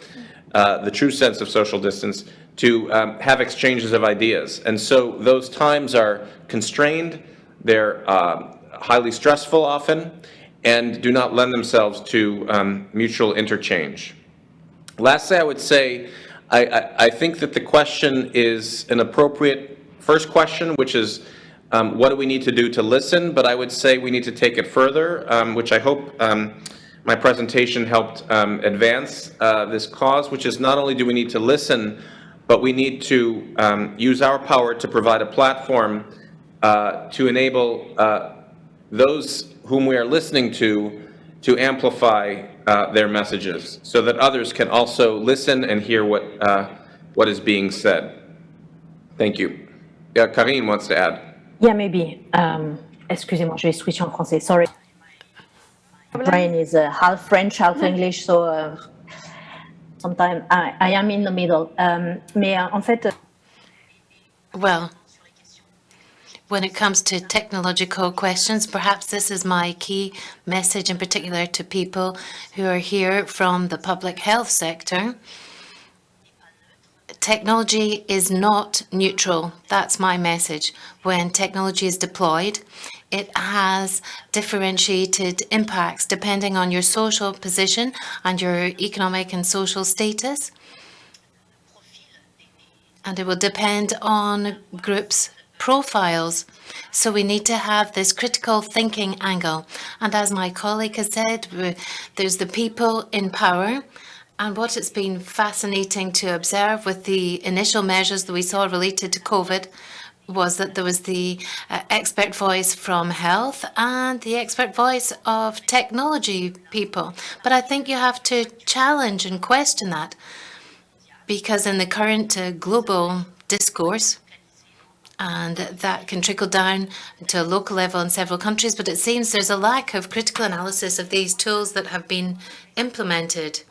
the true sense of social distance, to have exchanges of ideas. And so those times are constrained, they're highly stressful often, and do not lend themselves to mutual interchange. Lastly, I would say, I think that the question is an appropriate first question, which is, what do we need to do to listen? But I would say we need to take it further, which I hope my presentation helped advance this cause, which is not only do we need to listen, but we need to use our power to provide a platform to enable those whom we are listening to amplify their messages, so that others can also listen and hear what is being said. Thank you. Yeah, Karine wants to add. Yeah, maybe. Excusez-moi, je vais switcher en français. Sorry. My brain is half French, half English, so sometimes I am in the middle. Mais en fait. Well, when it comes to technological questions, perhaps this is my key message in particular to people who are here from the public health sector. Technology is not neutral. That's my message. When technology is deployed, it has differentiated impacts depending on your social position and your economic and social status. And it will depend on groups' profiles. So we need to have this critical thinking angle. And as my colleague has said, there's the people in power. And what it's been fascinating to observe with the initial measures that we saw related to COVID was that there was the expert voice from health and the expert voice of technology people. But I think you have to challenge and question that, because in the current global discourse, and that can trickle down to a local level in several countries, but it seems there's a lack of critical analysis of these tools that have been implemented.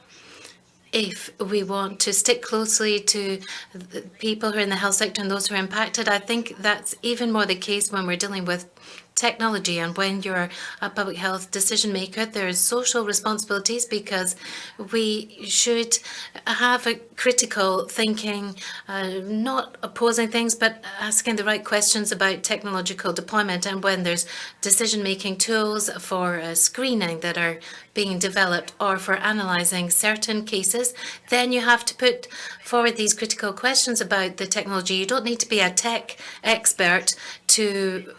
If we want to stick closely to the people who are in the health sector and those who are impacted, I think that's even more the case when we're dealing with technology. And when you're a public health decision maker, there's social responsibilities, because we should have a critical thinking, not opposing things, but asking the right questions about technological deployment. And when there's decision-making tools for screening that are being developed or for analysing certain cases, then you have to put forward these critical questions about the technology. You don't need to be a tech expert to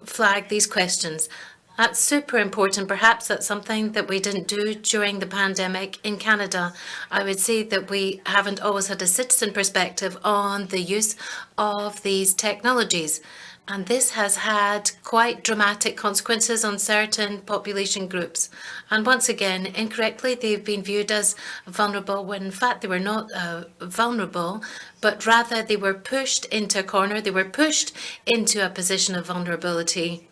flag these questions. That's super important. Perhaps that's something that we didn't do during the pandemic in Canada. I would say that we haven't always had a citizen perspective on the use of these technologies. And this has had quite dramatic consequences on certain population groups. And once again, incorrectly, they've been viewed as vulnerable when in fact they were not vulnerable, but rather they were pushed into a corner, they were pushed into a position of vulnerability.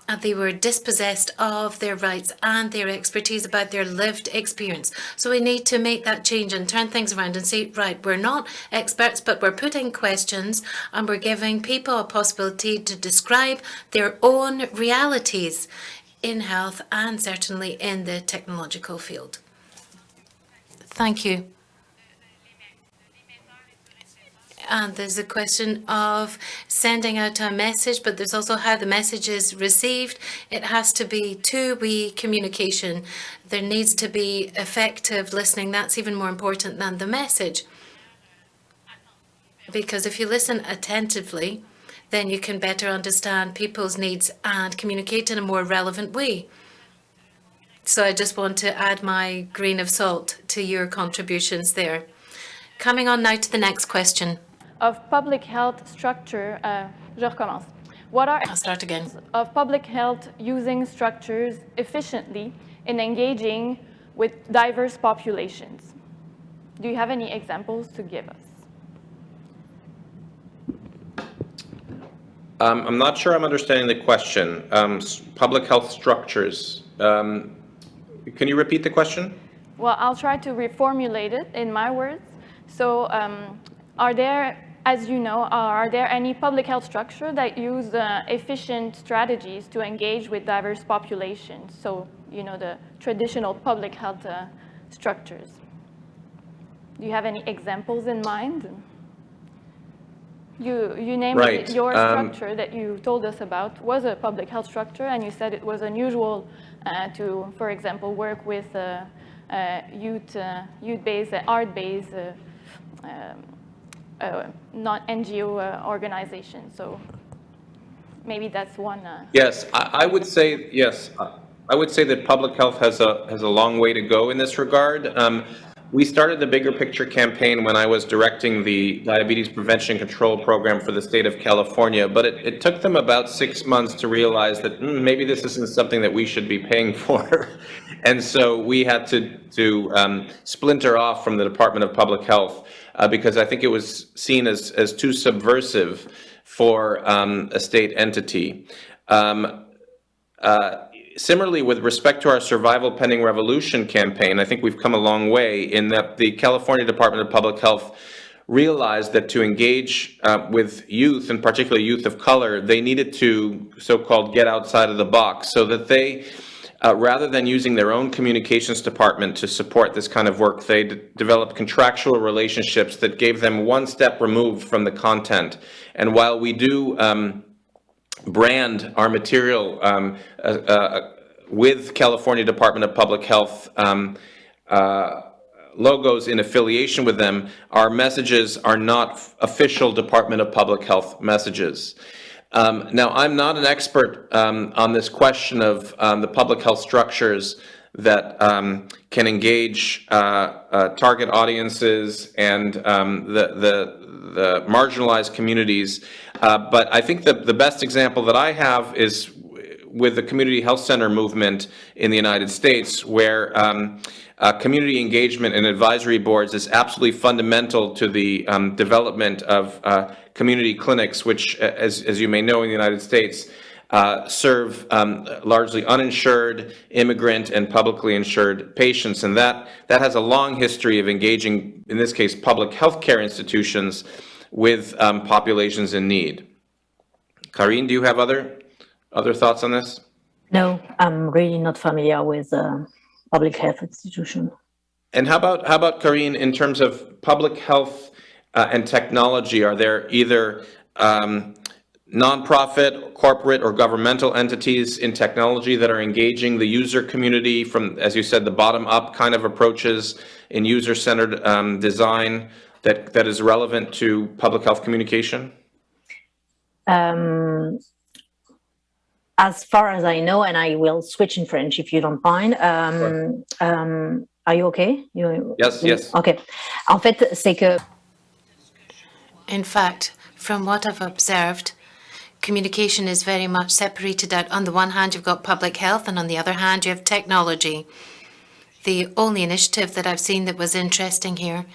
And they were dispossessed of their rights and their expertise about their lived experience. So we need to make that change and turn things around and say, right, we're not experts, but we're putting questions and we're giving people a possibility to describe their own realities in health and certainly in the technological field. Thank you. And there's a question of sending out a message, but there's also how the message is received. It has to be two-way communication. There needs to be effective listening. That's even more important than the message. Because if you listen attentively, then you can better understand people's needs and communicate in a more relevant way. So I just want to add my grain of salt to your contributions there. Coming on now to the next question. Of public health structure, je recommence. What are I'll start again. Of public health using structures efficiently in engaging with diverse populations? Do you have any examples to give us? I'm not sure I'm understanding the question. Public health structures. Can you repeat the question? Well, I'll try to reformulate it in my words. So are there, as you know, are there any public health structure that use efficient strategies to engage with diverse populations? So, you know, the traditional public health structures. Do you have any examples in mind? You named Right. your structure that you told us about was a public health structure, and you said it was unusual to, for example, work with youth-based, art-based, not NGO organizations. So maybe that's one. Yes, I would say yes. I would say that public health has a long way to go in this regard. We started the Bigger Picture campaign when I was directing the Diabetes Prevention Control Program for the state of California, but it took them about 6 months to realize that maybe this isn't something that we should be paying for. And so we had to splinter off from the Department of Public Health because I think it was seen as too subversive for a state entity. Similarly, with respect to our Survival Pending Revolution campaign, I think we've come a long way in that the California Department of Public Health realized that to engage with youth, and particularly youth of color, they needed to so-called get outside of the box, so that they, rather than using their own communications department to support this kind of work, they developed contractual relationships that gave them one step removed from the content. And while we do brand our material with California Department of Public Health logos in affiliation with them, our messages are not official Department of Public Health messages. Now, I'm not an expert on this question of the public health structures that can engage target audiences and the marginalized communities. But I think the best example that I have is with the community health center movement in the United States, where community engagement and advisory boards is absolutely fundamental to the development of community clinics, which, as you may know, in the United States, serve largely uninsured, immigrant, and publicly insured patients. And that has a long history of engaging, in this case, public health care institutions with populations in need. Karine, do you have other thoughts on this? No, I'm really not familiar with public health institution. And how about Karine, in terms of public health and technology? Are there either nonprofit, corporate, or governmental entities in technology that are engaging the user community from, as you said, the bottom-up kind of approaches in user-centered design that is relevant to public health communication? As far as I know, and I will switch in French if you don't mind. Are you okay? Yes. Okay. En fait, c'est que. In fact, from what I've observed, communication is very much separated out. On the one hand, you've got public health, and on the other hand, you have technology. The only initiative that I've seen that was interesting here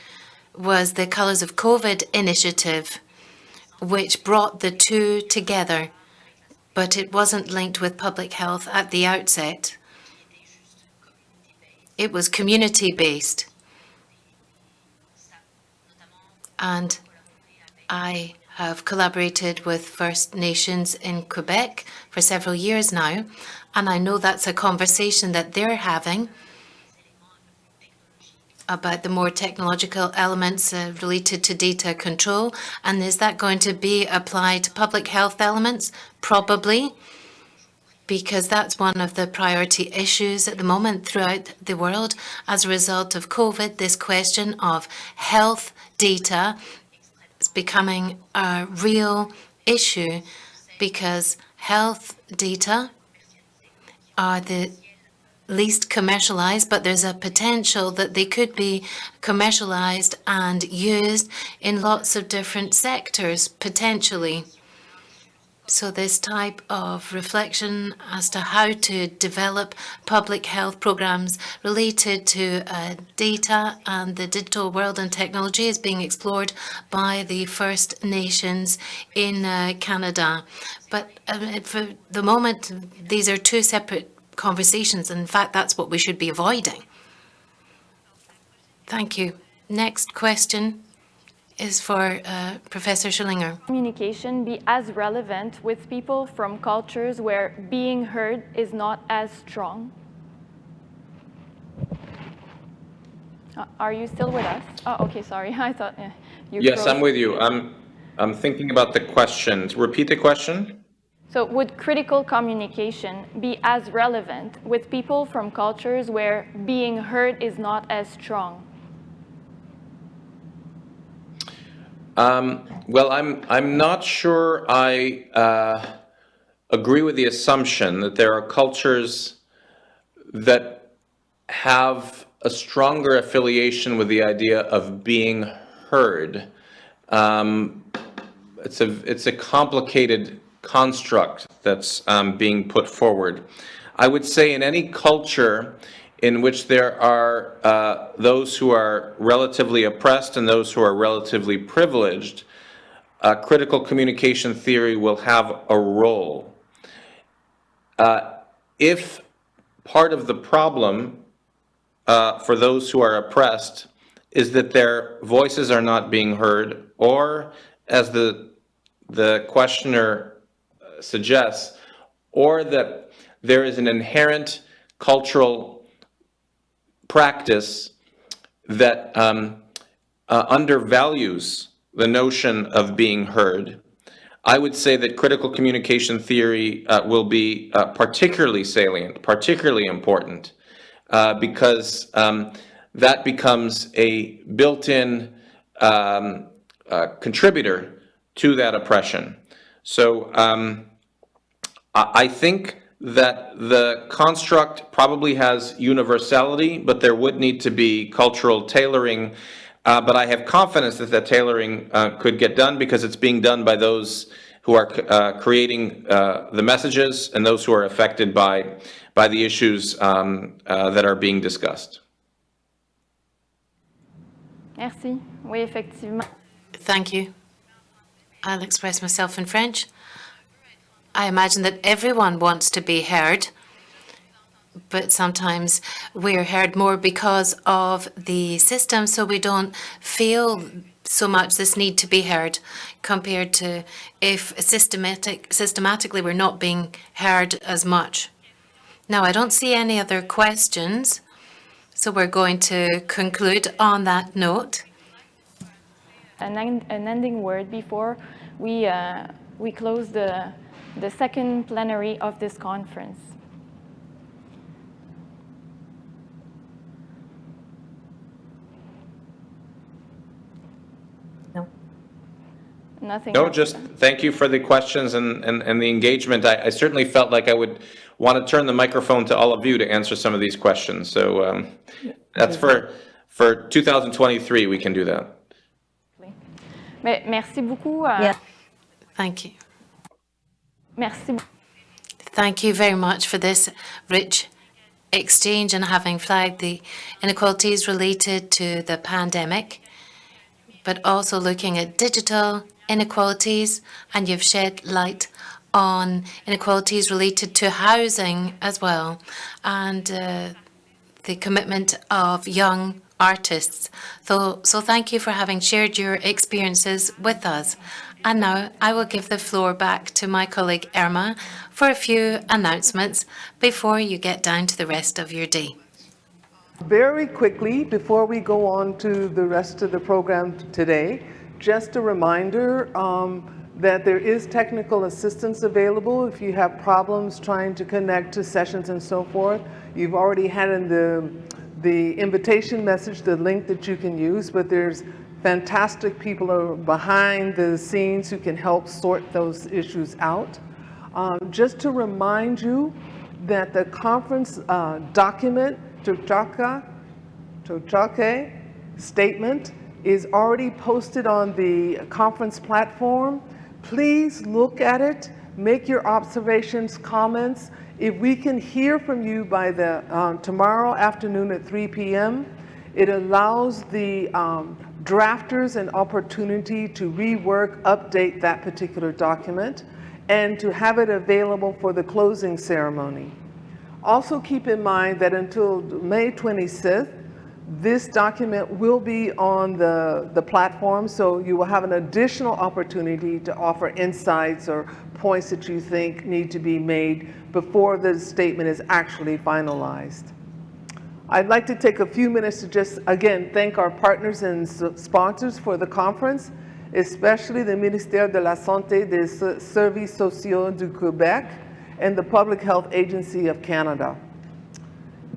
was the Colours of COVID initiative, which brought the two together, but it wasn't linked with public health at the outset. It was community-based. And I have collaborated with First Nations in Quebec for several years now, and I know that's a conversation that they're having about the more technological elements related to data control. And is that going to be applied to public health elements? Probably, because that's one of the priority issues at the moment throughout the world. As a result of COVID, this question of health data is becoming a real issue, because health data are the least commercialized, but there's a potential that they could be commercialized and used in lots of different sectors, potentially. So this type of reflection as to how to develop public health programs related to data and the digital world and technology is being explored by the First Nations in Canada. But for the moment, these are two separate conversations. In fact, that's what we should be avoiding. Thank you. Next question is for Professor Schillinger. Communication be as relevant with people from cultures where being heard is not as strong? Are you still with us? Oh, okay, sorry. I thought you Yes, froze. I'm with you. I'm thinking about the question. Repeat the question. So would critical communication be as relevant with people from cultures where being heard is not as strong? Well, I'm not sure I agree with the assumption that there are cultures that have a stronger affiliation with the idea of being heard. It's a complicated construct that's being put forward. I would say in any culture in which there are those who are relatively oppressed and those who are relatively privileged, critical communication theory will have a role. If part of the problem for those who are oppressed is that their voices are not being heard, or as the questioner suggests, or that there is an inherent cultural practice that undervalues the notion of being heard, I would say that critical communication theory will be particularly salient, particularly important, because that becomes a built-in contributor to that oppression. So I think that the construct probably has universality, but there would need to be cultural tailoring. But I have confidence that that tailoring could get done because it's being done by those who are creating the messages and those who are affected by the issues that are being discussed. Merci. Oui, effectivement. Thank you. I'll express myself in French. I imagine that everyone wants to be heard, but sometimes we're heard more because of the system, so we don't feel so much this need to be heard compared to if systematically we're not being heard as much. Now, I don't see any other questions, so we're going to conclude on that note. An ending word before we close the second plenary of this conference. No. Nothing. No, else. just thank you for the questions and the engagement. I certainly felt like I would want to turn the microphone to all of you to answer some of these questions. So that's for 2023, we can do that. Merci beaucoup. Yeah. Thank you. Merci. Thank you very much for this rich exchange and having flagged the inequalities related to the pandemic, but also looking at digital inequalities, and you've shed light on inequalities related to housing as well, and the commitment of young artists. So thank you for having shared your experiences with us. And now I will give the floor back to my colleague Erma for a few announcements before you get down to the rest of your day. Very quickly, before we go on to the rest of the program today, just a reminder that there is technical assistance available if you have problems trying to connect to sessions and so forth. You've already had in the invitation message the link that you can use, but there's fantastic people behind the scenes who can help sort those issues out. Just to remind you that the conference document, Tochake statement, is already posted on the conference platform. Please look at it. Make your observations, comments. If we can hear from you by the tomorrow afternoon at 3 p.m., it allows the drafters an opportunity to rework, update that particular document, and to have it available for the closing ceremony. Also keep in mind that until May 26th, this document will be on the platform, so you will have an additional opportunity to offer insights or points that you think need to be made before the statement is actually finalized. I'd like to take a few minutes to just, again, thank our partners and sponsors for the conference, especially the Ministère de la Santé des Services Sociaux du Québec and the Public Health Agency of Canada.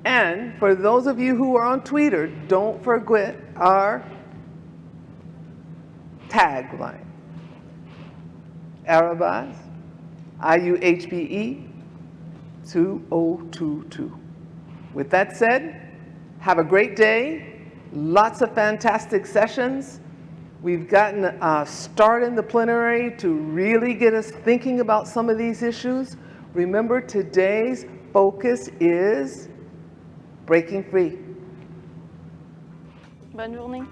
And for those of you who are on Twitter, don't forget our tagline, @ IUHPE 2022. With that said, have a great day, lots of fantastic sessions. We've gotten a start in the plenary to really get us thinking about some of these issues. Remember, today's focus is breaking free. Bonne journée.